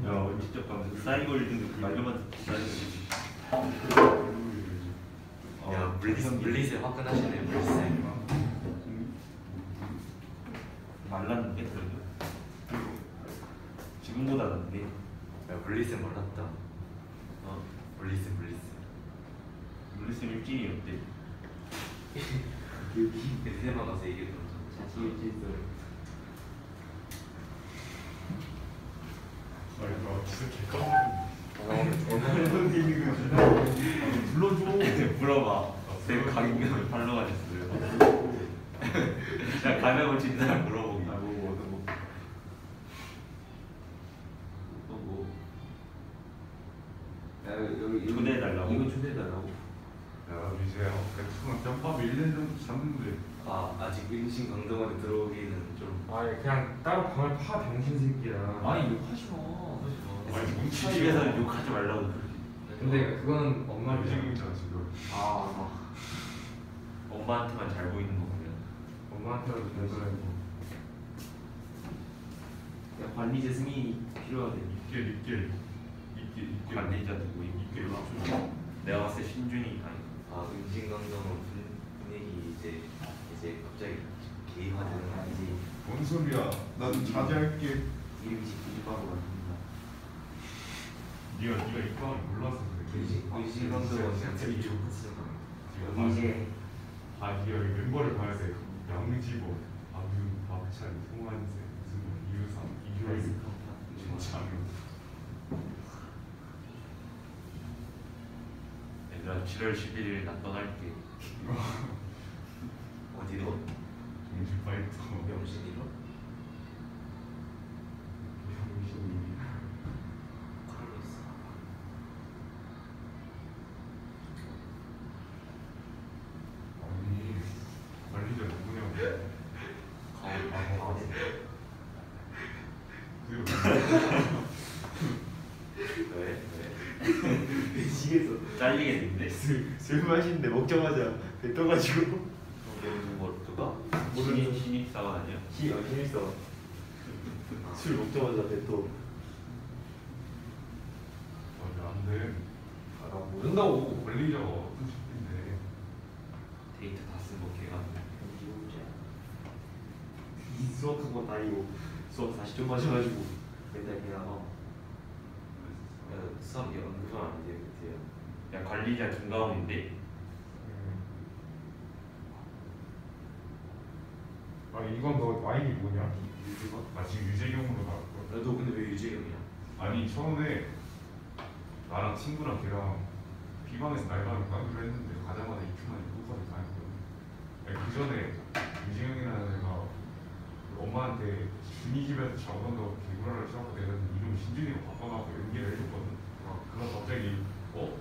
야 직접 가면 사이골드 말로만 야 물리세 화끈하시네. 물리세 말랐는데 그래도 지금보다 낫네. 야 물리세 몰랐다. 물리세 물리세 일진이 어때? 그때만 가서 얘기해 들었어. 자치 일진설. 불러줘. 물어봐. 내가 강인경을 팔로우 하셨어요. 야 가면 친 사람 물어보기. 또 뭐. 은신 강동원에 들어오기는 좀. 아니 그냥 따로 방을 파 병신 새끼야. 아니 욕하지 마. 아니, 뭔 집에서 욕하지 말라고. 근데 그건 엄마 움직임이잖아 지금. 엄마한테만 잘 보이는 거고요. 엄마한테라도 잘 보여야지. 관리자 승인이 필요하대. 입길. 관리자 누구 입길. 내가 봤을 때 신준이 아니. 은신 강동원 분위기 이제 갑자기 개화되는 거 아니지? 뭔 소리야? 난 자제할게. 이름이 일바로 만든다. 네가 입방을 몰라서 그래. 은신 강동원 자체를 지금 이제 네가 여기 멤버를 봐야 돼. 양지보, 박윤, 박찬, 송한세, 이승우, 이유상, 이효일, 진창현. 얘들아 7월 11일 나 떠날게. 어디로? 정신 파이터. 명신이로? 정신이. 칼로스. 아니 관리자 누구냐고. 그리고 왜? 시에서 잘리겠는데? 술 마시는데 먹자마자 배 떠가지고 누가? 신입사원 아니야? 힘있어. 술 먹자마자 배 떠. 안 돼. 나 모른다고. 관리자가 어떤 새끼인데. 데이터 다 쓴거 걔가. 이 수학한 건 아니고 수학 40점 마셔가지고 맨날 그냥 수학 연구가 안 돼요. 야 관리자 김가훈인데. 아 이건 너 와인이 뭐냐? 유주가? 나 지금 유재경으로 나왔거든. 너 근데 왜 유재경이야? 아니 처음에 나랑 친구랑 걔랑 비방에서 날방을 가기로 했는데 가자마자 2초 만에 누구까지 다녔거든. 그 전에 유재경이라는 애가 엄마한테 준이 집에서 자고 간다고 개구라를 쳐갖고 내가 이름 신준이로 바꿔놔서 연기를 해줬거든. 그럼 갑자기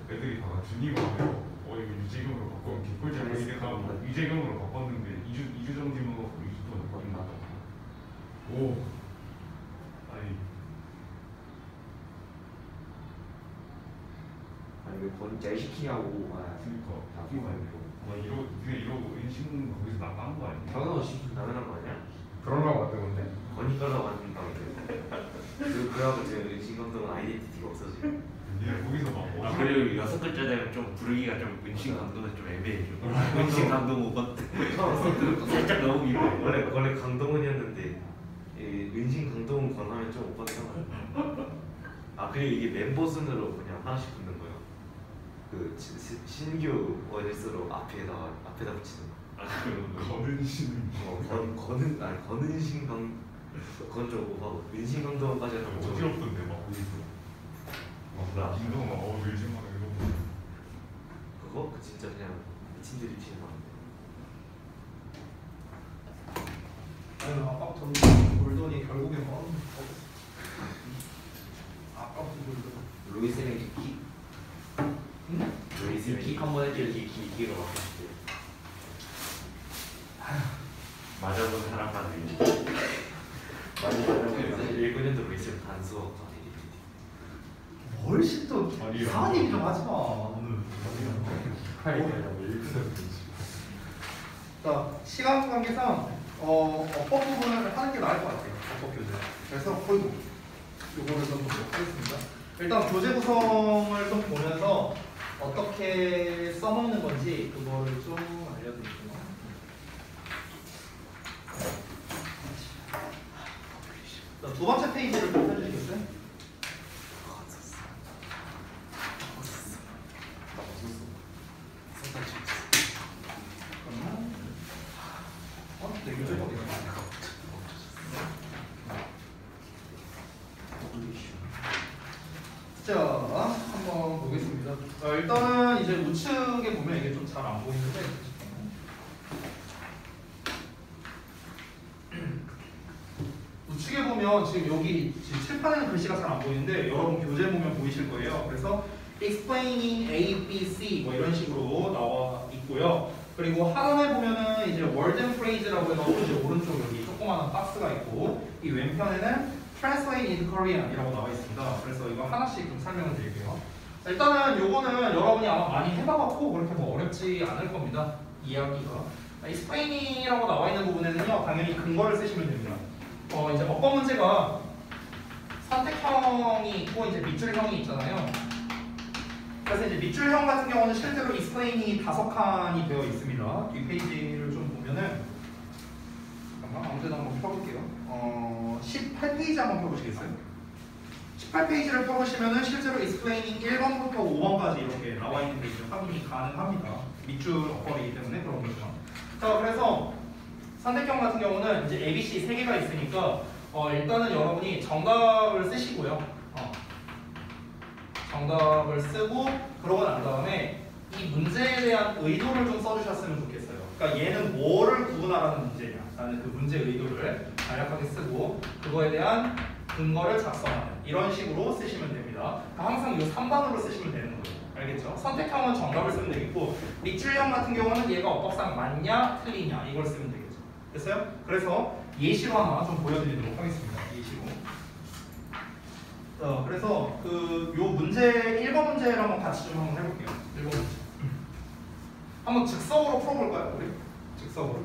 애들이 다 준이가 하면 이거 유재경으로 바꾸면 개꿀잼 이래서 유재경으로 바꿨는데 2주 정지면 2주 동안 바뀐다. 오 아니 아니 왜 번째 시키냐고. 그니까 나쁜 거 아니고. 이러고 인신 거기서 나간 거 아니야? 당연하지. 당연한 거 아니야? 그러려고 만든 건데. 거니까라고 만든다. 그래갖고 지금 은신감독은 아이덴티티가 없어지. 얘 거기서 막 그리고 6글자 되면 좀 부르기가 좀 은신 강도는 좀 애매해 좀. 은신 강도 5번 살짝 너무 길어. 원래 강동원이었는데 은신 강동원 권하면 좀 오빠잖아. 그리고 이게 멤버 순으로 그냥 하나씩 붙는 거야. 그 신규 원일수록 앞에다 붙이는 거. 거는 신은 건은신 강 그건 좀 오버하고 은신 강동원까지 하면 어지럽던데 막 거기서 몰라. 김동호 막 밀지 마 이러고. 그거 진짜 그냥 미친들이 치는 거. 아유 아까부터 돌더니 결국엔 아까부터 돌더니 로이스는 킥. 응? 로이스는 킥 한번 해줘야지 기기로 바꿨을 맞아본 사람만 알지. 많이 말하고 사실 1학년도 로이스는 단수가 되게 훨씬 더 아니, 이상한 얘기 좀 하지 마 오늘. 자 시간 관계상 어법 부분을 하는 게 나을 것 같아요. 어법 교재. 그래서 홀도 요거를 좀 보도록 하겠습니다. 일단 교재 구성을 좀 보면서 어떻게 써먹는 건지 그거를 좀 알려드릴게요. 자, 두 번째 페이지를 좀 펴주시겠어요? 자, 한번 보겠습니다. 일단은 이제 우측에 보면 이게 좀 잘 안 보이는데 우측에 보면 지금 여기 지금 칠판에는 글씨가 잘 안 보이는데 여러분 교재 보면 보이실 거예요. 그래서 explaining A, B, C 뭐 이런 식으로 나와 있고요. 그리고 하단에 보면은 이제 word and phrase라고 해서 이제 오른쪽 여기 조그마한 박스가 있고 이 왼편에는 translate in Korean이라고 나와 있습니다. 그래서 이거 하나씩 좀 설명을 드릴게요. 일단은 요거는 여러분이 아마 많이 해봐갖고 그렇게 뭐 어렵지 않을 겁니다. 이해하기가. explaining이라고 나와 있는 부분에는요 당연히 근거를 쓰시면 됩니다. 이제 어법 문제가 선택형이 있고 이제 밑줄형이 있잖아요. 그래서 이제 밑줄형 같은 경우는 실제로 explaining이 5칸이 되어 있습니다. 뒷 페이지를 좀 보면은 잠깐만 아무 데나 한번 펴볼게요. 18페이지 한번 펴보시겠어요? 18페이지를 펴보시면은 실제로 explaining 1번부터 5번까지 이렇게 나와 있는 게 이제 확인이 가능합니다. 밑줄 어법이기 때문에 그런 거죠. 자, 그래서 선택형 같은 경우는 이제 ABC 3개가 있으니까 일단은 여러분이 정답을 쓰시고요. 정답을 쓰고 그러고 난 다음에 이 문제에 대한 의도를 좀 써주셨으면 좋겠어요. 그러니까 얘는 뭐를 구분하라는 문제냐 라는 그 문제 의도를 간략하게 쓰고 그거에 대한 근거를 작성하는 이런 식으로 쓰시면 됩니다. 항상 이 3번으로 쓰시면 되는 거예요. 알겠죠? 선택형은 정답을 쓰면 되겠고 밑줄형 같은 경우는 얘가 어법상 맞냐 틀리냐 이걸 쓰면 되겠죠. 됐어요? 그래서 예시로 하나 좀 보여드리도록 하겠습니다. 예시로. 그래서 요 문제 1번 문제를 한번 같이 좀 한번 해볼게요. 1번 문제. 한번 즉석으로 풀어볼까요? 우리? 즉석으로.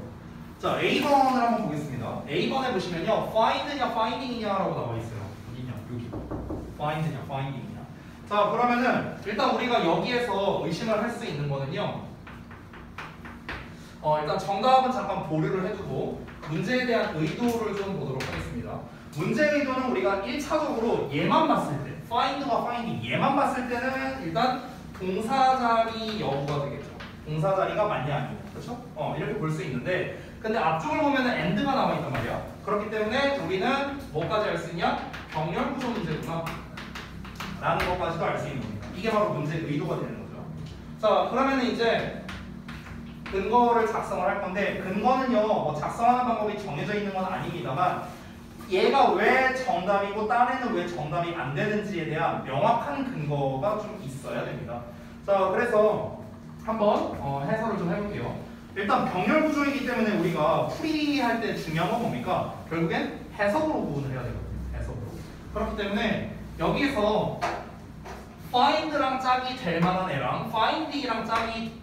자, A번을 한번 보겠습니다. A번에 보시면요, find냐, finding이냐라고 나와 있어요. 어디냐? 여기. find냐, finding이냐. 자, 그러면은 일단 우리가 여기에서 의심을 할 수 있는 거는요. 일단 정답은 잠깐 보류를 해두고 문제에 대한 의도를 좀 보도록 하겠습니다. 문제 의도는 우리가 1차적으로 얘만 봤을 때, find와 finding 얘만 봤을 때는 일단 동사 자리 여부가 되겠죠. 동사 자리가 맞냐 아니냐, 그렇죠? 이렇게 볼 수 있는데, 근데 앞쪽을 보면은 and가 나와 있단 말이야. 그렇기 때문에 우리는 뭐까지 알 수 있냐? 병렬 구조 문제구나 라는 것까지도 알 수 있는 겁니다. 이게 바로 문제 의도가 되는 거죠. 자, 그러면은 이제 근거를 작성을 할 건데, 근거는요 뭐 작성하는 방법이 정해져 있는 건 아닙니다만 얘가 왜 정답이고 딴에는 왜 정답이 안 되는지에 대한 명확한 근거가 좀 있어야 됩니다. 자, 그래서 한번 해설을 좀 해볼게요. 일단 병렬 구조이기 때문에 우리가 풀이할 때 중요한 건 뭡니까? 결국엔 해석으로 구분을 해야 되거든요. 해석으로. 그렇기 때문에 여기에서 find랑 짝이 될 만한 애랑 finding이랑 짝이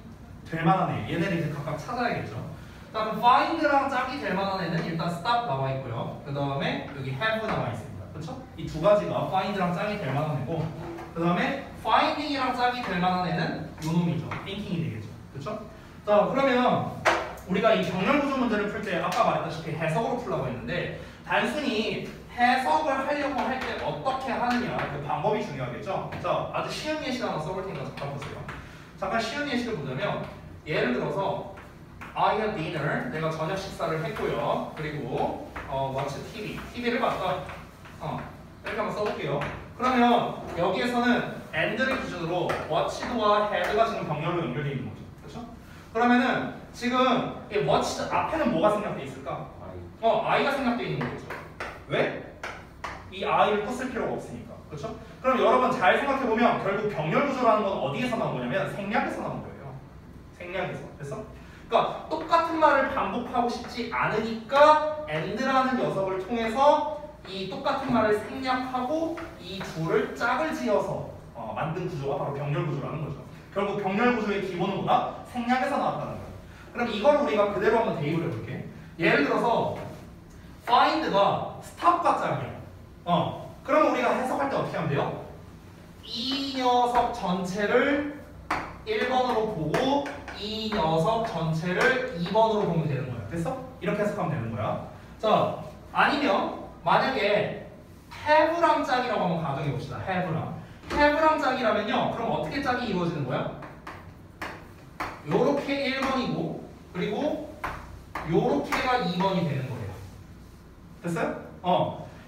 될 만한 애, 얘네를 이제 각각 찾아야겠죠. 자, 그럼 find랑 짝이 될 만한 애는 일단 stop 나와 있고요. 그 다음에 여기 have 나와 있습니다. 그렇죠? 이 두 가지가 find랑 짝이 될 만한 애고, 그 다음에 finding이랑 짝이 될 만한 애는 요 놈이죠. thinking이 되겠죠. 그렇죠? 자, 그러면 우리가 이 병렬 구조 문제를 풀 때 아까 말했다시피 해석으로 풀라고 했는데, 단순히 해석을 하려고 할 때 어떻게 하느냐 그 방법이 중요하겠죠. 자, 아주 쉬운 예시 하나 써볼 테니까 잠깐 보세요. 잠깐 쉬운 예시를 보자면, 예를 들어서 I had dinner, 내가 저녁 식사를 했고요. 그리고 watch TV를 봤다. 이렇게 한번 써볼게요. 그러면 여기에서는 and를 기준으로 watched와 had가 지금 병렬로 연결되어 있는 거죠. 그렇죠? 그러면은 지금 이 watched 앞에는 뭐가 생략되어 있을까? I가 생략되어 있는 거겠죠. 왜? 이 I를 또 쓸 필요가 없으니까. 그렇죠? 그럼 여러분 잘 생각해보면 결국 병렬 구조라는 건 어디에서 나온 거냐면 생략에서 나온 거예요. 생략에서. 됐어? 그러니까 똑같은 말을 반복하고 싶지 않으니까 and라는 녀석을 통해서 이 똑같은 말을 생략하고 이 둘을 짝을 지어서 만든 구조가 바로 병렬 구조라는 거죠. 결국 병렬 구조의 기본은 뭐다? 생략에서 나왔다는 거예요. 그럼 이걸 우리가 그대로 한번 대입을 해볼게. 예를 들어서 find가 stop과 짝이야. 그럼 우리가 해석할 때 어떻게 하면 돼요? 이 녀석 전체를 1번으로 보고 이 녀석 전체를 2번으로 보면 되는 거야. 됐어? 이렇게 해석하면 되는 거야. 자, 아니면 만약에 have랑 짝이라고 한번 가정해 봅시다. have랑 짝이라면요. 그럼 어떻게 짝이 이루어지는 거야? 요렇게 1번이고 그리고 요렇게가 2번이 되는 거예요. 됐어요?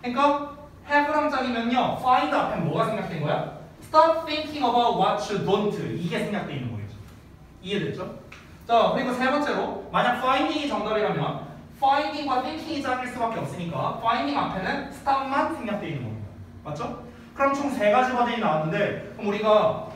그러니까 have랑 짝이면요. find 앞에 뭐가 생략된 거야? Stop thinking about what you don't. 이게 생략되어 있는 거겠죠. 이해됐죠? 자, 그리고 세 번째로 만약 finding이 정답이라면 finding과 thinking이 짝일 수밖에 없으니까 finding 앞에는 stop만 생략되어 있는 겁니다. 맞죠? 그럼 총 3가지 버전이 나왔는데 그럼 우리가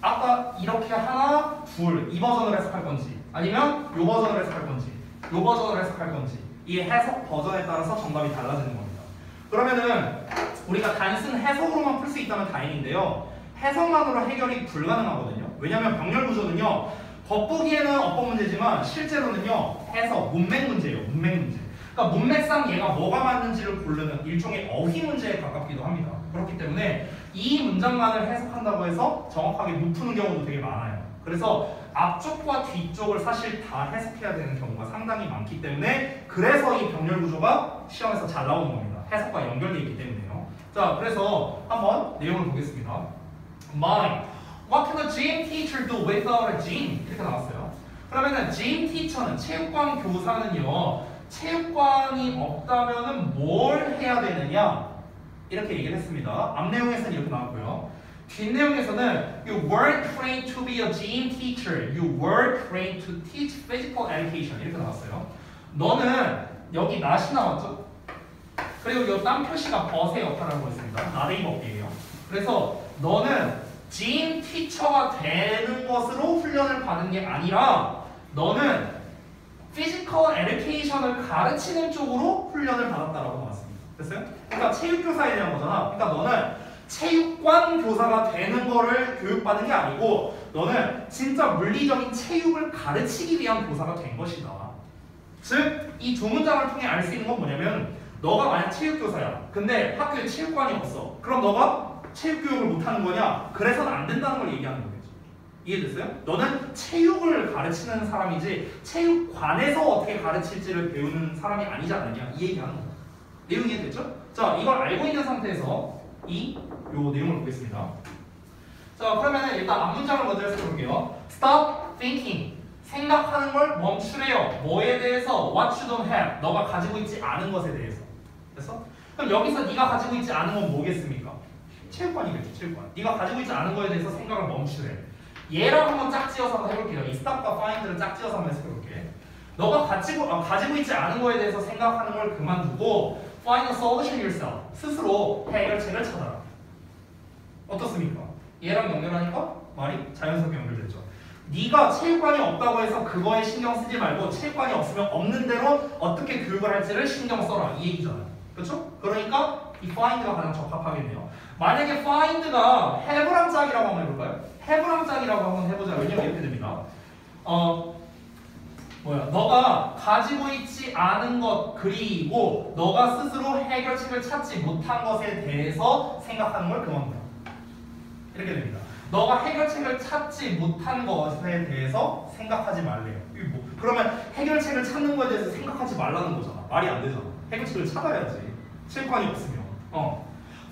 아까 이렇게 하나, 둘, 이 버전을 해석할 건지 아니면 요 버전을 해석할 건지 요 버전을 해석할 건지 이 해석 버전에 따라서 정답이 달라지는 겁니다. 그러면은 우리가 단순 해석으로만 풀 수 있다면 다행인데요. 해석만으로 해결이 불가능하거든요. 왜냐하면 병렬 구조는요. 겉보기에는 어법 문제지만 실제로는요. 해석, 문맥 문제예요. 문맥 문제. 그러니까 문맥상 얘가 뭐가 맞는지를 고르는 일종의 어휘 문제에 가깝기도 합니다. 그렇기 때문에 이 문장만을 해석한다고 해서 정확하게 못 푸는 경우도 되게 많아요. 그래서 앞쪽과 뒤쪽을 사실 다 해석해야 되는 경우가 상당히 많기 때문에 그래서 이 병렬 구조가 시험에서 잘 나오는 겁니다. 해석과 연결되어 있기 때문에요. 자, 그래서 한번 내용을 보겠습니다. Mine. What can a gym teacher do without a gym? 이렇게 나왔어요. 그러면은 gym teacher는 체육관 교사는요. 체육관이 없다면은 뭘 해야 되느냐? 이렇게 얘기를 했습니다. 앞 내용에서는 이렇게 나왔고요. 뒷 내용에서는 You weren't trained to be a gym teacher. You were trained to teach physical education. 이렇게 나왔어요. 너는 여기 not이 나왔죠? 그리고 이 땀 표시가 but의 역할을 하고 있습니다. not의 법이에요. 그래서 너는 gym teacher가 되는 것으로 훈련을 받은 게 아니라 너는 physical education을 가르치는 쪽으로 훈련을 받았다라고 나왔습니다. 됐어요? 그러니까 체육교사에 대한 거잖아. 그러니까 너는 체육관 교사가 되는 거를 교육받은 게 아니고 너는 진짜 물리적인 체육을 가르치기 위한 교사가 된 것이다. 즉, 이 두 문장을 통해 알 수 있는 건 뭐냐면 너가 만약 체육교사야. 근데 학교에 체육관이 없어. 그럼 너가 체육교육을 못하는 거냐? 그래서는 안 된다는 걸 얘기하는 거겠죠. 이해됐어요? 너는 체육을 가르치는 사람이지 체육관에서 어떻게 가르칠지를 배우는 사람이 아니지 않느냐? 이 얘기하는 거예요. 내용 이해됐죠? 자, 이걸 알고 있는 상태에서 요 내용을 보겠습니다. 자, 그러면 일단 앞문장을 먼저 해석해볼게요. Stop thinking. 생각하는 걸 멈추래요. 뭐에 대해서? What you don't have. 너가 가지고 있지 않은 것에 대해서. 됐어? 그럼 여기서 네가 가지고 있지 않은 건 뭐겠습니까? 체육관이겠죠. 체육관. 네가 가지고 있지 않은 거에 대해서 생각을 멈추래. 얘랑 한번 짝지어서 한번 해볼게요. 이 stop과 find를 짝지어서 한번 해석해볼게. 너가 가지고 있지 않은 거에 대해서 생각하는 걸 그만두고 find a solution yourself. 스스로 해결책을 찾아라. 어떻습니까? 얘랑 연결하니까 말이 자연스럽게 연결됐죠. 네가 체육관이 없다고 해서 그거에 신경 쓰지 말고 체육관이 없으면 없는 대로 어떻게 교육을 할지를 신경 써라. 이 얘기잖아요. 그렇죠? 그러니까 이 find가 가장 적합하겠네요. 만약에 find가 have랑 짝이라고 한번 해볼까요? have랑 짝이라고 한번 해보자. 왜냐면 이렇게 됩니다. 너가 가지고 있지 않은 것 그리고 너가 스스로 해결책을 찾지 못한 것에 대해서 생각하는 걸 그만둬라. 이렇게 됩니다. 너가 해결책을 찾지 못한 것에 대해서 생각하지 말래요. 그러면 해결책을 찾는 것에 대해서 생각하지 말라는 거잖아. 말이 안 되잖아. 해결책을 찾아야지. 체육관이 없으면.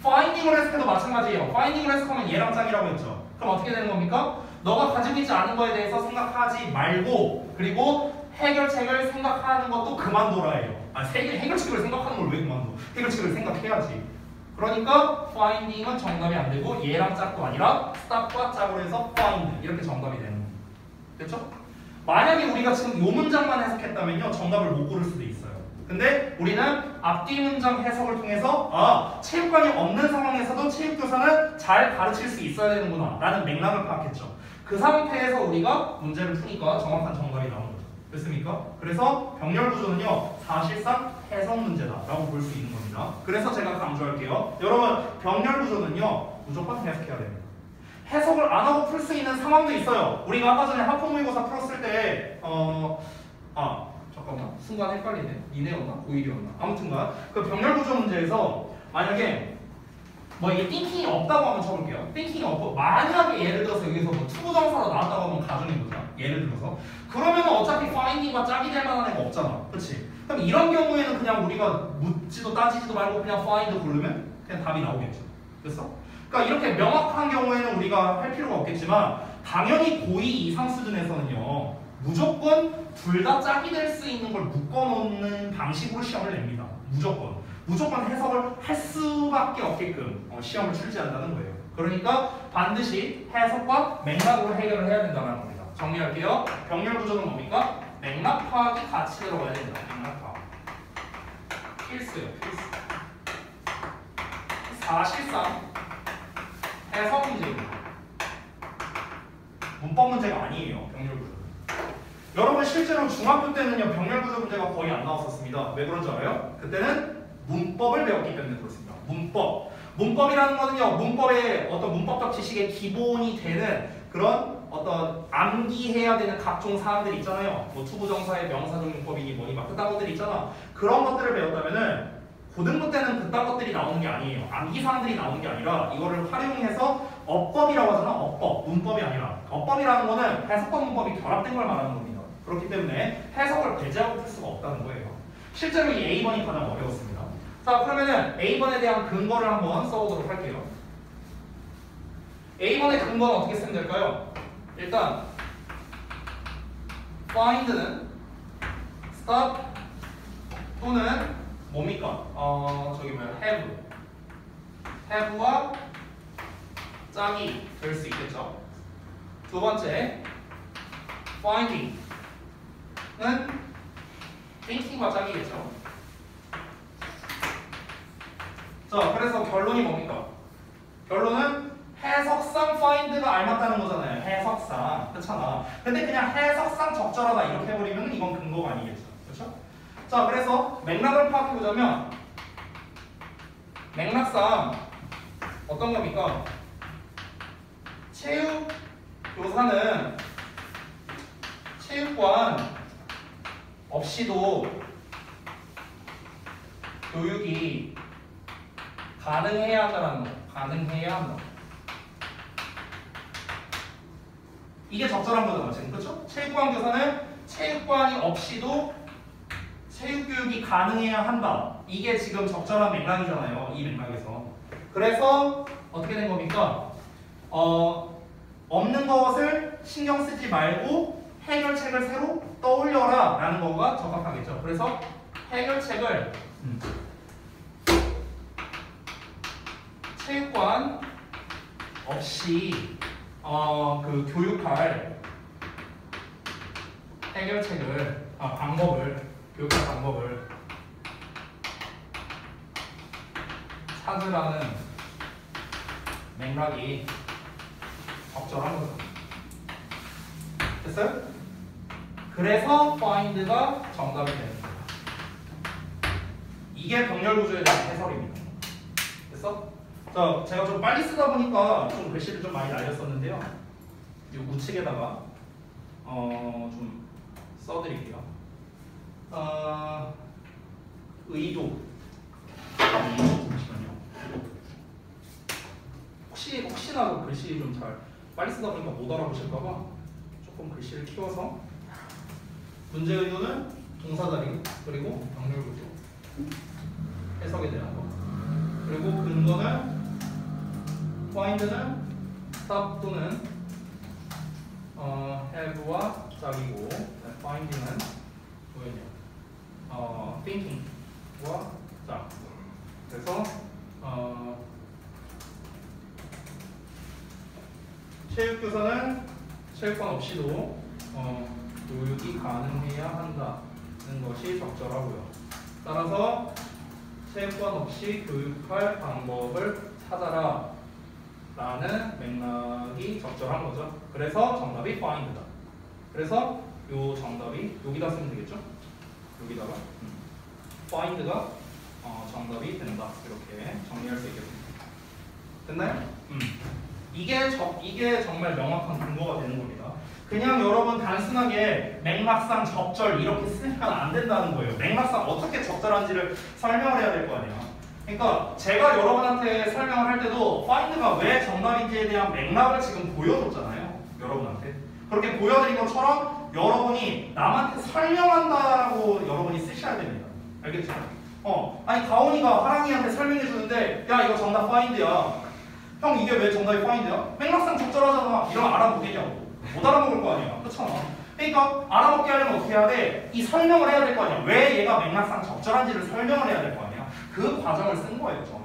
finding을 해석해도 마찬가지예요. finding을 해석하면 얘랑 짝이라고 했죠. 그럼 어떻게 되는 겁니까? 너가 가지고 있지 않은 거에 대해서 생각하지 말고 그리고 해결책을 생각하는 것도 그만둬라예요. 해결책을 생각하는 걸 왜 그만둬? 해결책을 생각해야지. 그러니까 finding은 정답이 안 되고 얘랑 짝도 아니라 stop과 짝으로 해서 find 이렇게 정답이 되는 겁니다. 됐죠? 만약에 우리가 지금 이 문장만 해석했다면요 정답을 못 고를 수도 있어요. 근데 우리는 앞뒤 문장 해석을 통해서 체육관이 없는 상황에서도 체육교사는 잘 가르칠 수 있어야 되는구나 라는 맥락을 파악했죠. 그 상태에서 우리가 문제를 푸니까 정확한 정답이 나오는 거죠. 됐습니까? 그래서 병렬 구조는요 사실상 해석 문제다라고 볼 수 있는 겁니다. 그래서 제가 강조할게요. 여러분 병렬 구조는요 무조건 해석해야 됩니다. 해석을 안 하고 풀 수 있는 상황도 있어요. 우리가 아까 전에 학부모의고사 풀었을 때 잠깐만 순간 헷갈리네. 니네였나? 고1이었나? 아무튼간 그 병렬 구조 문제에서 만약에 이게 띵킹이 없다고 한번 쳐볼게요. 띵킹이 없고 만약에 예를 들어서 여기서 투부정사로 나왔다고 하면 가정인 거죠. 예를 들어서 그러면 어차피 finding과 짝이 될 만한 애가 없잖아. 그렇지? 그럼 이런 경우에는 그냥 우리가 묻지도 따지지도 말고 그냥 find 고르면 그냥 답이 나오겠죠. 됐어? 그러니까 이렇게 명확한 경우에는 우리가 할 필요가 없겠지만 당연히 고2 이상 수준에서는요 무조건 둘 다 짝이 될 수 있는 걸 묶어놓는 방식으로 시험을 냅니다. 무조건 해석을 할 수밖에 없게끔 시험을 출제한다는 거예요. 그러니까 반드시 해석과 맥락으로 해결을 해야 된다는 겁니다. 정리할게요. 병렬 구조는 뭡니까? 맥락 파악이 같이 들어가야 된다. 맥락 파악. 필수예요. 필수. 사실상 해석 문제입니다. 문법 문제가 아니에요. 병렬 구조는. 여러분 실제로 중학교 때는요 병렬구조 문제가 거의 안 나왔었습니다. 왜 그런 줄 알아요? 그때는 문법을 배웠기 때문에 그렇습니다. 문법이라는 거는요 문법의 어떤 문법적 지식의 기본이 되는 그런 어떤 암기해야 되는 각종 사항들 있잖아요. 뭐 투부정사의 명사적 문법이니 뭐니 막 그딴 것들 있잖아. 그런 것들을 배웠다면은 고등부 때는 그딴 것들이 나오는 게 아니에요. 암기 사항들이 나오는 게 아니라 이거를 활용해서 어법이라고 하잖아. 어법, 문법이 아니라 어법이라는 거는 해석과 문법이 결합된 걸 말하는 겁니다. 그렇기 때문에 해석을 배제하고 풀 수가 없다는 거예요. 실제로 이 A번이 가장 어려웠습니다. 자 그러면은 A번에 대한 근거를 한번 써보도록 할게요. A번의 근거는 어떻게 쓰면 될까요? 일단 find는 stop 또는 뭡니까? 저기 뭐야? have와 짝이 될 수 있겠죠. 두 번째 finding은 thinking과 짝이겠죠. 자, 그래서 결론이 뭡니까? 결론은 해석상 find가 알맞다는 거잖아요. 해석상. 그렇잖아. 근데 그냥 해석상 적절하다 이렇게 해버리면 이건 근거가 아니겠죠. 그렇죠? 자, 그래서 맥락을 파악해보자면 맥락상 어떤 겁니까? 체육 교사는 체육관 없이도 교육이 가능해야 한다는 거. 가능해야 한다. 이게 적절한 거잖아 지금. 그렇죠? 체육관 교사는 체육관이 없이도 체육교육이 가능해야 한다. 이게 지금 적절한 맥락이잖아요. 이 맥락에서. 그래서 어떻게 된 겁니까? 없는 것을 신경 쓰지 말고 해결책을 새로 떠올려라 라는 거가 적합하겠죠. 그래서 해결책을 체육관 없이 그 교육할 해결책을 교육할 방법을 찾으라는 맥락이 적절한 거죠. 됐어요? 그래서 find가 정답이 되는 거예요. 이게 병렬구조에 대한 해설입니다. 됐어? 자, 제가 좀 빨리 쓰다 보니까 좀 글씨를 좀 많이 날렸었는데요. 이 우측에다가 좀 써드릴게요. 의도. 잠시만요. 혹시나 글씨 좀 잘 빨리 쓰다 보니까 못 알아보실까봐 조금 글씨를 키워서 문제 의도는 동사자리 그리고 병렬구조 해석에 대한 거 그리고 근거는 find는 stop 또는 have와 짝이고 finding은 뭐였냐 thinking과 짝. 그래서 체육교사는 체육관 없이도 교육이 가능해야 한다는 것이 적절하고요. 따라서 체육관 없이 교육할 방법을 찾아라 라는 맥락이 적절한 거죠. 그래서 정답이 find다. 그래서 요 정답이 여기다 쓰면 되겠죠? 여기다가 find가 정답이 된다. 이렇게 정리할 수 있겠습니다. 됐나요? 이게 정말 명확한 근거가 되는 겁니다. 그냥 여러분 단순하게 맥락상 적절 이렇게 쓰면 안 된다는 거예요. 맥락상 어떻게 적절한지를 설명을 해야 될 거 아니야. 그러니까 제가 여러분한테 설명을 할 때도 find가 왜 정답인지에 대한 맥락을 지금 보여줬잖아요. 여러분한테. 그렇게 보여드린 것처럼 여러분이 남한테 설명한다라고 여러분이 쓰셔야 됩니다. 알겠죠? 아니 가온이가 하랑이한테 설명해 주는데 야 이거 정답 find야. 형 이게 왜 정답이 find야? 맥락상 적절하잖아. 이러면 알아보겠냐고. 못 알아먹을 거 아니야. 그렇잖아. 그러니까 알아먹게 하려면 어떻게 해야 돼? 이 설명을 해야 될 거 아니야. 왜 얘가 맥락상 적절한지를 설명을 해야 될 거 아니야. 그 과정을 쓴 거예요. 저는.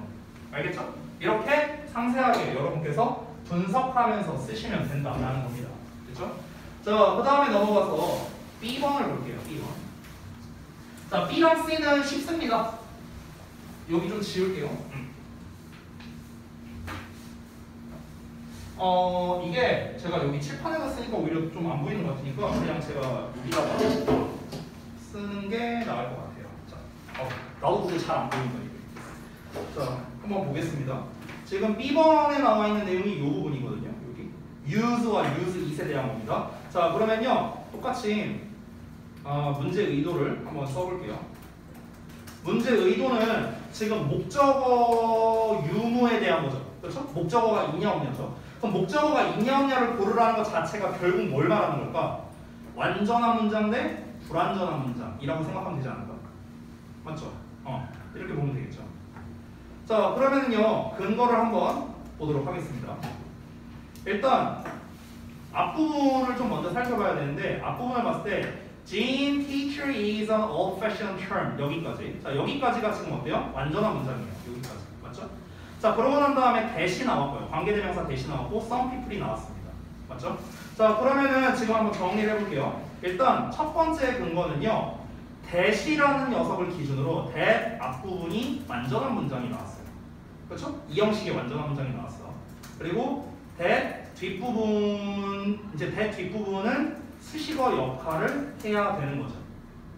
알겠죠? 이렇게 상세하게 여러분께서 분석하면서 쓰시면 된다라는 겁니다. 그렇죠? 자, 그 다음에 넘어가서 B번을 볼게요. B번. 자, B랑 C는 쉽습니다. 여기 좀 지울게요. 이게 제가 여기 칠판에다 쓰니까 오히려 좀 안 보이는 것 같으니까 그냥 제가 여기다가 쓰는 게 나을 것 같아요. 자, 나도 그게 잘 안 보인다 이게. 자, 한번 보겠습니다. 지금 B번에 나와 있는 내용이 이 부분이거든요. 여기 use와 use it에 대한 겁니다. 자, 그러면요 똑같이 문제 의도를 한번 써볼게요. 문제 의도는 지금 목적어 유무에 대한 거죠. 그렇죠? 목적어가 있냐 없냐죠. 그럼 목적어가 있냐 없냐를 고르라는 것 자체가 결국 뭘 말하는 걸까? 완전한 문장 대 불완전한 문장이라고 생각하면 되지 않을까? 맞죠? 이렇게 보면 되겠죠. 자, 그러면은요 근거를 한번 보도록 하겠습니다. 일단 앞부분을 좀 먼저 살펴봐야 되는데 앞부분을 봤을 때 Gene teacher is an old-fashioned term 여기까지. 자, 여기까지가 지금 어때요? 완전한 문장이에요. 여기까지 맞죠? 자, 그러고 난 다음에 대시 나왔고요. 관계대명사 대시 나왔고 some people이 나왔습니다. 맞죠? 자, 그러면은 지금 한번 정리를 해볼게요. 일단 첫 번째 근거는요 대시라는 녀석을 기준으로 that 앞부분이 완전한 문장이 나왔어요. 그렇죠? 이 형식의 완전한 문장이 나왔어. 그리고 that 뒷부분 이제 that 뒷부분은 수식어 역할을 해야 되는 거죠.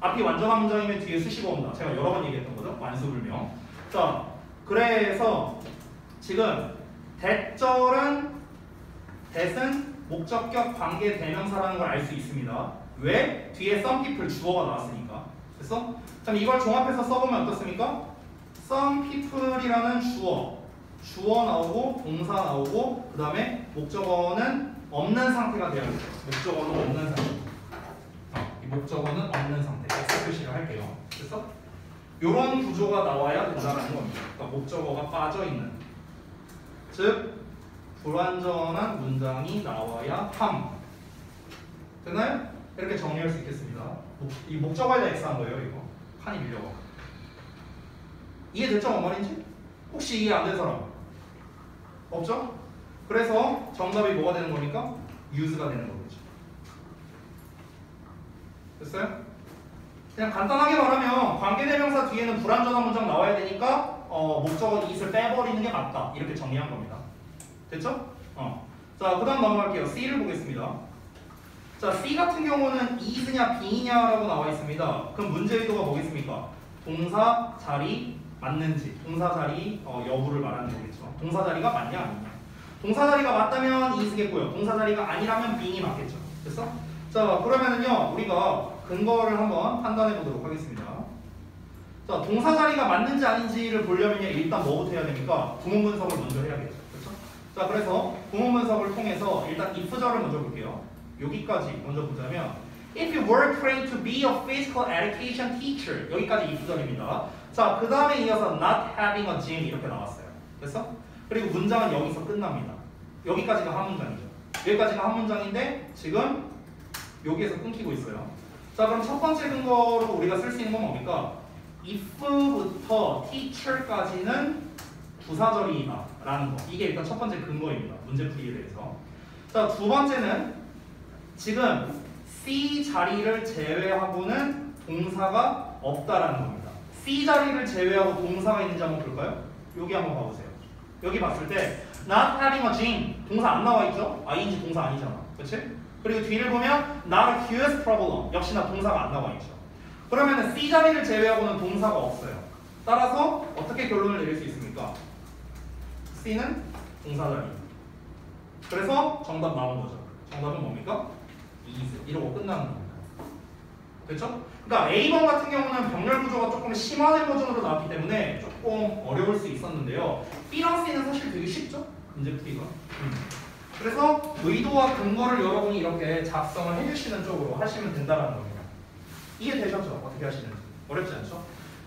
앞이 완전한 문장이면 뒤에 수식어 온다. 제가 여러 번 얘기했던 거죠. 완수불명. 자, 그래서 지금 that은 목적격 관계 대명사라는 걸 알 수 있습니다. 왜? 뒤에 some people 주어가 나왔으니까. 됐어? 그럼 이걸 종합해서 써보면 어떻습니까? some people이라는 주어 나오고 동사 나오고 그 다음에 목적어는 없는 상태가 되어야겠죠. 목적어는 없는 상태. 이 목적어는 없는 상태. X 표시를 할게요. 됐어? 요런 구조가 나와야 된다는 겁니다. 그러니까 목적어가 빠져있는. 즉 불완전한 문장이 나와야 함. 됐나요? 이렇게 정리할 수 있겠습니다. 이 목적어에다 X 한 거예요. 이거 칸이 밀려가. 이해됐죠? 뭔 말인지? 혹시 이해 안 된 사람? 없죠? 그래서 정답이 뭐가 되는 겁니까? use가 되는 거겠죠. 됐어요? 그냥 간단하게 말하면 관계대명사 뒤에는 불완전한 문장 나와야 되니까 목적어 it을 빼버리는 게 맞다. 이렇게 정리한 겁니다. 됐죠? 자, 그 다음 넘어갈게요. C를 보겠습니다. 자, C 같은 경우는 is냐 be냐라고 나와 있습니다. 그럼 문제 의도가 뭐겠습니까? 동사 자리 맞는지, 동사 자리 여부를 말하는 거겠죠. 동사 자리가 맞냐 아니냐. 동사 자리가 맞다면 is겠고요. 동사 자리가 아니라면 being이 맞겠죠. 됐어? 자, 그러면은요 우리가 근거를 한번 판단해 보도록 하겠습니다. 자, 동사 자리가 맞는지 아닌지를 보려면요 일단 뭐부터 해야 됩니까? 구문 분석을 먼저 해야겠죠. 그렇죠? 자, 그래서 구문 분석을 통해서 일단 if절을 먼저 볼게요. 여기까지 먼저 보자면 If you were trained to be a physical education teacher 여기까지 if절입니다. 자, 그 다음에 이어서 not having a gym 이렇게 나왔어요. 됐어? 그리고 문장은 여기서 끝납니다. 여기까지가 한 문장이죠. 여기까지가 한 문장인데 지금 여기에서 끊기고 있어요. 자, 그럼 첫 번째 근거로 우리가 쓸 수 있는 건 뭡니까? if부터 teacher까지는 부사절이다 라는 거. 이게 일단 첫 번째 근거입니다. 문제풀이에 대해서. 자, 두 번째는 지금 C 자리를 제외하고는 동사가 없다라는 겁니다. C 자리를 제외하고 동사가 있는지 한번 볼까요? 여기 한번 봐보세요. 여기 봤을 때 not having a gym 동사 안 나와 있죠? ing 동사 아니잖아. 그렇지? 그리고 뒤를 보면 not a huge problem 역시나 동사가 안 나와 있죠. 그러면 C 자리를 제외하고는 동사가 없어요. 따라서 어떻게 결론을 내릴 수 있습니까? C는 동사 자리. 그래서 정답 나온 거죠. 정답은 뭡니까? is. 이러고 끝나는 겁니다. 됐죠? 그러니까 A번 같은 경우는 병렬 구조가 조금 심화된 버전으로 나왔기 때문에 조금 어려울 수 있었는데요. B랑 C는 사실 되게 쉽죠? 문제풀이가. 그래서 의도와 근거를 여러분이 이렇게 작성을 해주시는 쪽으로 하시면 된다는 겁니다. 이해되셨죠? 어떻게 하시는지. 어렵지 않죠?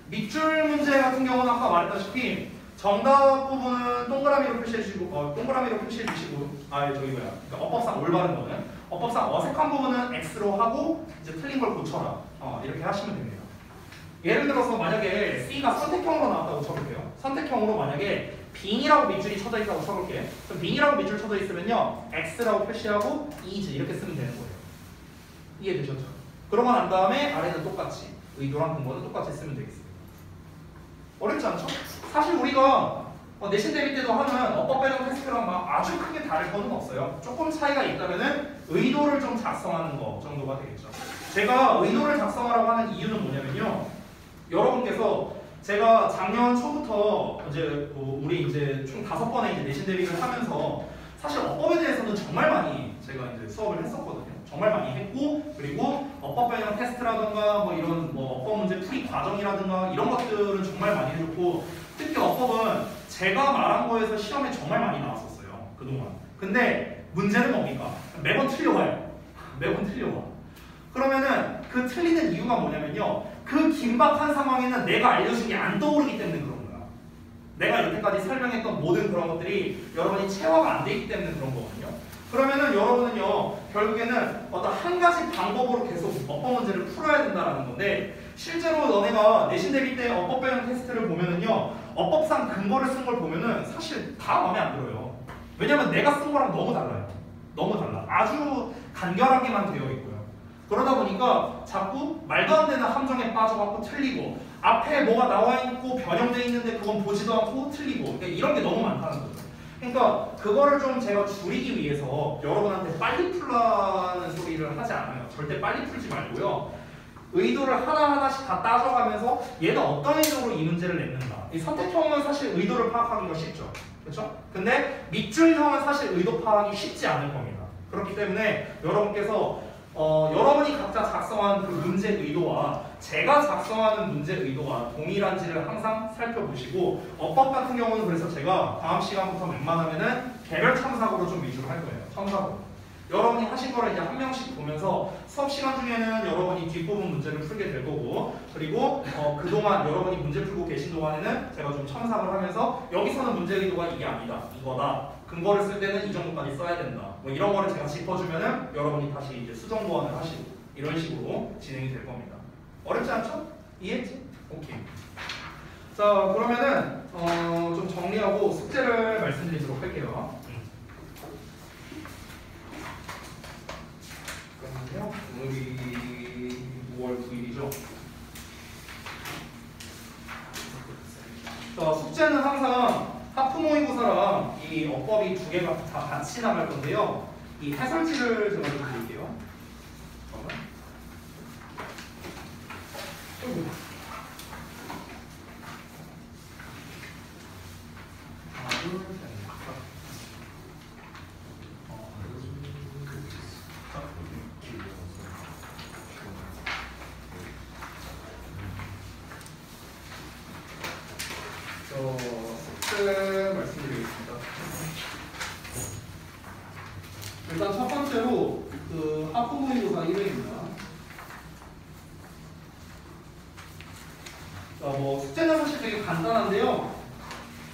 밑줄 문제 같은 경우는 아까 말했다시피 정답 부분은 동그라미로 표시해주시고 동그라미로 표시해주시고 그러니까 어법상 올바른 거는 어법상 어색한 부분은 X로 하고 이제 틀린 걸 고쳐라 이렇게 하시면 됩니다. 예를 들어서 만약에 C가 선택형으로 나왔다고 쳐볼게요. 선택형으로 만약에 빙이라고 밑줄이 쳐져 있다고 쳐볼게. 그럼 빙이라고 밑줄 쳐져 있으면요 X라고 표시하고 is 이렇게 쓰면 되는 거예요. 이해되셨죠? 그러고 난 다음에 아래는 똑같이 의도랑 근거는 똑같이 쓰면 되겠습니다. 어렵지 않죠? 사실 우리가 내신 대비 때도 하는 어법 배경 테스트랑 막 아주 크게 다를 거는 없어요. 조금 차이가 있다면은 의도를 좀 작성하는 거 정도가 되겠죠. 제가 의도를 작성하라고 하는 이유는 뭐냐면요. 여러분께서 제가 작년 초부터 이제 우리 이제 총 5번의 이제 내신 대비를 하면서 사실 어법에 대해서는 정말 많이 제가 이제 수업을 했었거든요. 정말 많이 했고, 그리고 어법 배경 테스트라든가 뭐 이런 뭐 어법 문제 풀이 과정이라든가 이런 것들은 정말 많이 해줬고, 특히 어법은 제가 말한 거에서 시험에 정말 많이 나왔었어요. 그동안. 근데 문제는 뭡니까? 매번 틀려와요. 매번 틀려와. 그러면은 그 틀리는 이유가 뭐냐면요. 그 긴박한 상황에는 내가 알려준 게 안 떠오르기 때문에 그런 거야. 내가 여태까지 설명했던 모든 그런 것들이 여러분이 체화가 안 돼 있기 때문에 그런 거거든요. 그러면은 여러분은요, 결국에는 어떤 한 가지 방법으로 계속 어법 문제를 풀어야 된다는 건데, 실제로 너네가 내신 대비 때 어법 배경 테스트를 보면은요, 어법상 근거를 쓴 걸 보면은 사실 다 마음에 안 들어요. 왜냐면 내가 쓴 거랑 너무 달라요. 너무 달라. 아주 간결하게만 되어 있고요. 그러다 보니까 자꾸 말도 안 되는 함정에 빠져갖고 틀리고, 앞에 뭐가 나와 있고 변형돼 있는데 그건 보지도 않고 틀리고, 그러니까 이런 게 너무 많다는 거죠. 그러니까 그거를 좀 제가 줄이기 위해서 여러분한테 빨리 풀라는 소리를 하지 않아요. 절대 빨리 풀지 말고요. 의도를 하나하나씩 다 따져가면서 얘는 어떤 의도로 이 문제를 냈는가. 이 선택형은 사실 의도를 파악하기가 쉽죠. 그렇죠? 근데 밑줄형은 사실 의도 파악이 쉽지 않을 겁니다. 그렇기 때문에 여러분께서 여러분이 각자 작성한 그 문제 의도와 제가 작성하는 문제 의도가 동일한지를 항상 살펴보시고, 어법 같은 경우는 그래서 제가 다음 시간부터 웬만하면은 개별 첨삭으로 좀 위주로 할 거예요. 첨삭으로. 여러분이 하신 거를 이제 한 명씩 보면서 수업 시간 중에는 여러분이 뒷부분 문제를 풀게 될 거고, 그리고 그동안 여러분이 문제 풀고 계신 동안에는 제가 좀 첨삭을 하면서 여기서는 문제 의도가 이게 아니다, 이거다. 근거를 쓸 때는 이 정도까지 써야 된다. 뭐 이런 거를 제가 짚어주면은 여러분이 다시 이제 수정 보완을 하시고 이런 식으로 진행이 될 겁니다. 어렵지 않죠? 이해했지? 오케이. 자, 그러면은 좀 정리하고 숙제를 말씀드리도록 할게요. 잠깐만요. 오늘이 5월 9일이죠. 자, 숙제는 항상 하프 모의고사랑 이 어법이 두 개가 다 같이 나갈 건데요. 이 해설지를 제가 좀 드릴게요. 잠깐만. 하나, 둘, 셋. 숙제 말씀드리겠습니다. 일단 첫 번째로 그 하프 모의고사 1회입니다. 뭐 숙제는 사실 되게 간단한데요.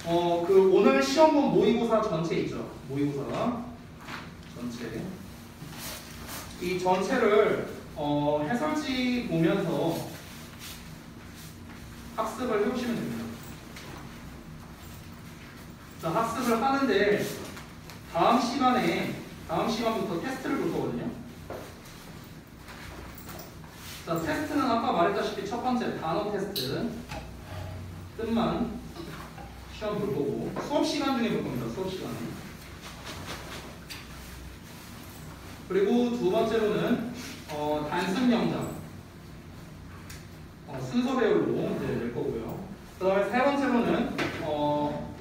그 오늘 시험 본 모의고사 전체 있죠. 모의고사 전체. 이 전체를 해설지 보면서 학습을 해보시면 됩니다. 자, 학습을 하는데 다음 시간부터 테스트를 볼 거거든요. 자, 테스트는 아까 말했다시피 첫 번째 단어 테스트 뜻만 시험 볼 거고, 수업 시간 중에 볼 겁니다. 수업 시간에. 그리고 두 번째로는 단순 영작 순서 배열로 이제 낼 거고요. 그 다음에 세 번째로는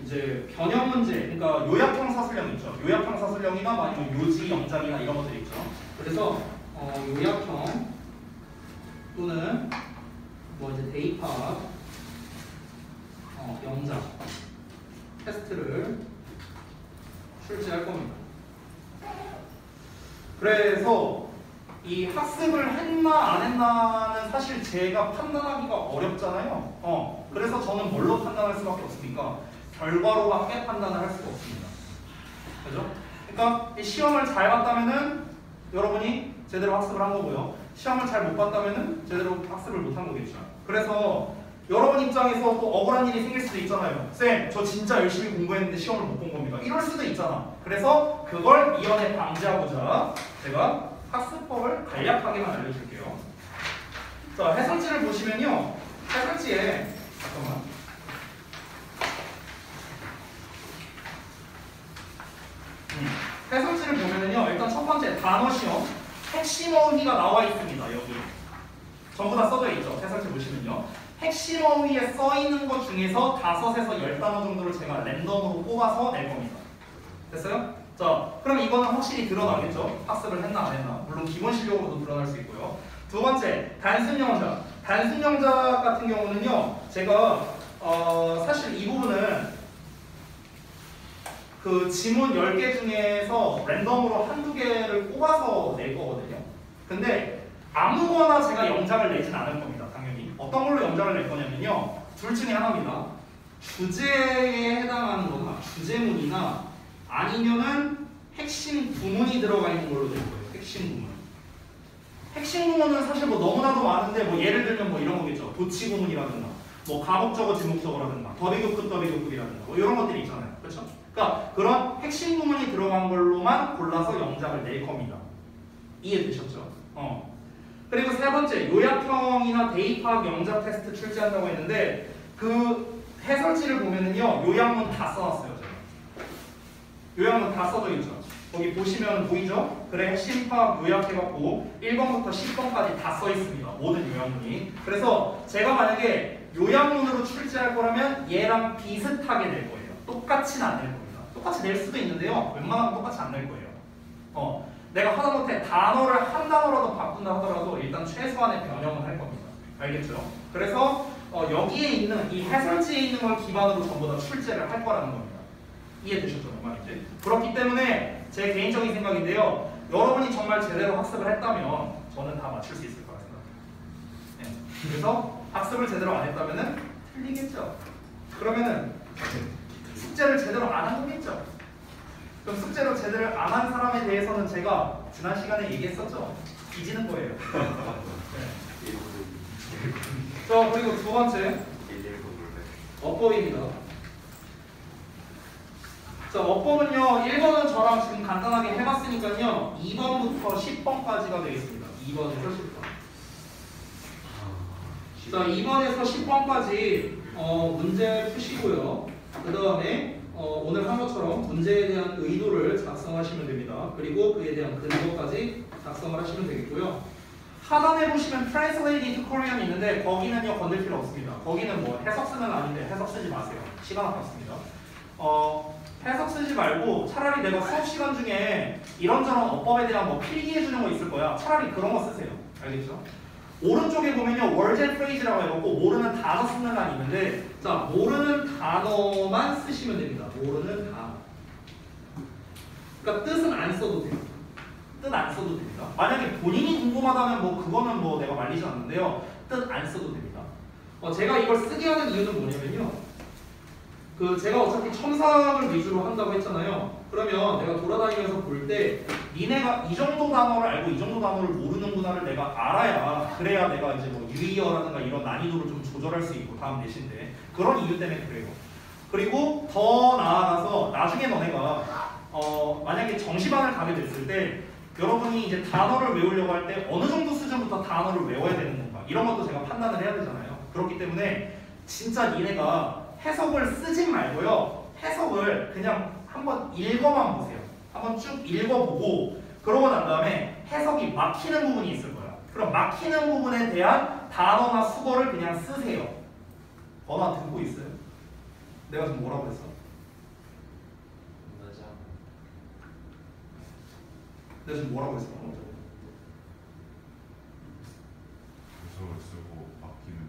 이제 변형 문제, 그러니까 요약형 사술형 있죠. 요약형 사술형이나 아니면 요지 영작이나 이런 것들 있죠. 그래서 요약형 또는 뭐 이제 대입학 영작 테스트를 출제할 겁니다. 그래서 이 학습을 했나 안 했나는 사실 제가 판단하기가 어렵잖아요. 그래서 저는 뭘로 판단할 수밖에 없습니까? 결과로 함께 판단을 할 수가 없습니다. 그죠? 그러니까 이 시험을 잘 봤다면은 여러분이 제대로 학습을 한 거고요. 시험을 잘 못 봤다면은 제대로 학습을 못 한 거겠죠. 그래서 여러분 입장에서 또 억울한 일이 생길 수도 있잖아요. 쌤, 저 진짜 열심히 공부했는데 시험을 못 본 겁니다. 이럴 수도 있잖아. 그래서 그걸 이번에 방지하고자 제가 학습법을 간략하게만 알려줄게요. 자, 해설지를 보시면요. 해설지에 잠깐만. 번째 단어 시험 핵심 어휘가 나와 있습니다. 여기 전부 다 써져 있죠. 해설체 보시면요. 핵심 어휘에 써 있는 것 중에서 5에서 10단어 정도를 제가 랜덤으로 뽑아서 낼 겁니다. 됐어요? 자, 그럼 이거는 확실히 드러나겠죠? 학습을 했나 안 했나? 물론 기본 실력으로도 드러날 수 있고요. 두 번째, 단순 영작. 단순 영작 같은 경우는요, 제가 사실 이 부분은 그 지문 10개 중에서 랜덤으로 한두 개를 뽑아서 낼 거거든요. 근데 아무거나 제가 영작을 내진 않을 겁니다. 당연히. 어떤 걸로 영작을 낼 거냐면요. 둘 중에 하나입니다. 주제에 해당하는 거나 주제문이나 아니면은 핵심 구문이 들어가 있는 걸로 될 거예요. 핵심 구문. 핵심 구문은 사실 뭐 너무나도 많은데 뭐 예를 들면 뭐 이런 거겠죠. 도치 구문이라든가 뭐 가목적어 지목적어라든가 더비교급 더비교급이라든가 뭐 이런 것들이 있잖아요. 그렇죠? 그러니까 그런 핵심 구문이 들어간 걸로만 골라서 영작을 낼 겁니다. 이해되셨죠? 그리고 세 번째, 요약형이나 대입학 영작 테스트 출제한다고 했는데 그 해설지를 보면은요, 요약문 다 써놨어요. 제가. 요약문 다 써져 있죠. 거기 보시면 보이죠? 그래, 핵심 파악 요약해갖고 1번부터 10번까지 다 써 있습니다. 모든 요약문이. 그래서 제가 만약에 요약문으로 출제할 거라면 얘랑 비슷하게 낼 거예요. 똑같이는 안 낼 겁니다. 똑같이 낼 수도 있는데요. 웬만하면 똑같이 안 낼 거예요. 내가 하다못해 단어를 한 단어라도 바꾼다 하더라도 일단 최소한의 변형을 할 겁니다. 알겠죠? 그래서 여기에 있는 이 해설지에 있는 걸 기반으로 전부 다 출제를 할 거라는 겁니다. 이해되셨죠? 뭔 말인지? 그렇기 때문에 제 개인적인 생각인데요. 여러분이 정말 제대로 학습을 했다면 저는 다 맞출 수 있을 거라 생각합니다. 네. 그래서 학습을 제대로 안 했다면 틀리겠죠? 그러면은 숙제를 제대로 안 한 거겠죠? 그럼 숙제를 제대로 안 한 사람에 대해서는 제가 지난 시간에 얘기했었죠. 뒤지는 거예요. 네. 자, 그리고 두 번째 어법입니다. 자, 어법은요. 1번은 저랑 지금 간단하게 해봤으니까요. 2번부터 10번까지가 되겠습니다. 2번에서 10번. 자, 2번에서 10번까지 문제 푸시고요. 그 다음에 오늘 한 것처럼 문제에 대한 의도를 작성하시면 됩니다. 그리고 그에 대한 근거까지 작성을 하시면 되겠고요. 하단에 보시면 Translate into Korean 있는데 거기는요 건들 필요 없습니다. 거기는 뭐 해석 쓰는 아닌데 해석 쓰지 마세요. 시간 아깝습니다. 해석 쓰지 말고 차라리 내가 수업 시간 중에 이런저런 어법에 대한 뭐 필기해 주는 거 있을 거야. 차라리 그런 거 쓰세요. 알겠죠? 오른쪽에 보면요 words and phrase라고 해갖고 모르는 단어 쓰는 欄이 있는데 자 모르는 단어만 쓰시면 됩니다. 모르는 단어. 그러니까 뜻은 안 써도 돼요. 뜻 안 써도 됩니다. 만약에 본인이 궁금하다면 뭐 그거는 뭐 내가 말리지 않는데요. 뜻 안 써도 됩니다. 제가 이걸 쓰게 하는 이유는 뭐냐면요. 제가 어차피 첨삭을 위주로 한다고 했잖아요. 그러면 내가 돌아다니면서 볼 때 니네가 이 정도 단어를 알고 이 정도 단어를 모르는구나를 내가 알아야 그래야 내가 이제 뭐 유의어라든가 이런 난이도를 좀 조절할 수 있고 다음 내신 때 그런 이유 때문에 그래요. 그리고 더 나아가서 나중에 너네가 만약에 정시반을 가게 됐을 때 여러분이 이제 단어를 외우려고 할 때 어느 정도 수준부터 단어를 외워야 되는 건가 이런 것도 제가 판단을 해야 되잖아요. 그렇기 때문에 진짜 니네가 해석을 쓰진 말고요. 해석을 그냥 한번 읽어만 보세요. 한번 쭉 읽어보고 그러고 난 다음에 해석이 막히는 부분이 있을 거야. 그럼 막히는 부분에 대한 단어나 수거를 그냥 쓰세요. 나 듣고 있어요? 내가 지금 뭐라고 했어? 내가 지금 뭐라고 했어? 해석을 쓰고 바뀌는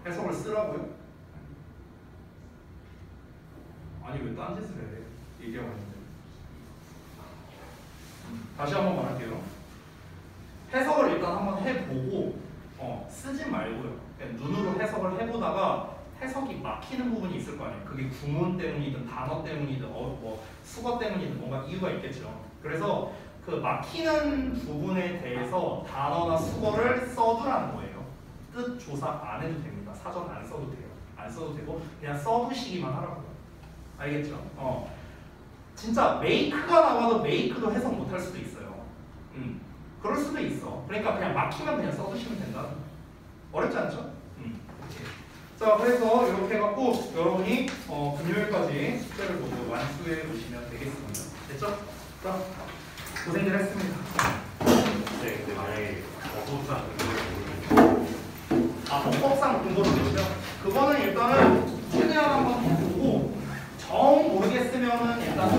부분에는 해석을 쓰라고요? 아니 왜 딴짓을 해? 얘기하고 있는데. 다시 한번 말할게요. 해석을 일단 한번 해보고 쓰지 말고요. 그냥 눈으로 해석을 해보다가 해석이 막히는 부분이 있을 거 아니에요. 그게 구문 때문이든 단어 때문이든 뭐 수거 때문이든 뭔가 이유가 있겠죠. 그래서 그 막히는 부분에 대해서 단어나 수거를 써두라는 거예요. 뜻 조사 안 해도 됩니다. 사전 안 써도 돼요. 안 써도 되고 그냥 써두시기만 하라고요. 알겠죠? 진짜 make가 나와도 make도 해석 못할 수도 있어요. 그럴 수도 있어. 그러니까 그냥 막히면 그냥 써두시면 된다. 어렵지 않죠? 자, 그래서 이렇게 해갖고 여러분이 금요일까지 숙제를 모두 완수해 보시면 되겠습니다. 됐죠? 자. 고생들 했습니다. 네, 근데 만약에 법상 근거를 모르면 아, 법상 근거를 모르죠? 그거는 일단은 최대한 한번 해보고 정 모르겠으면은 일단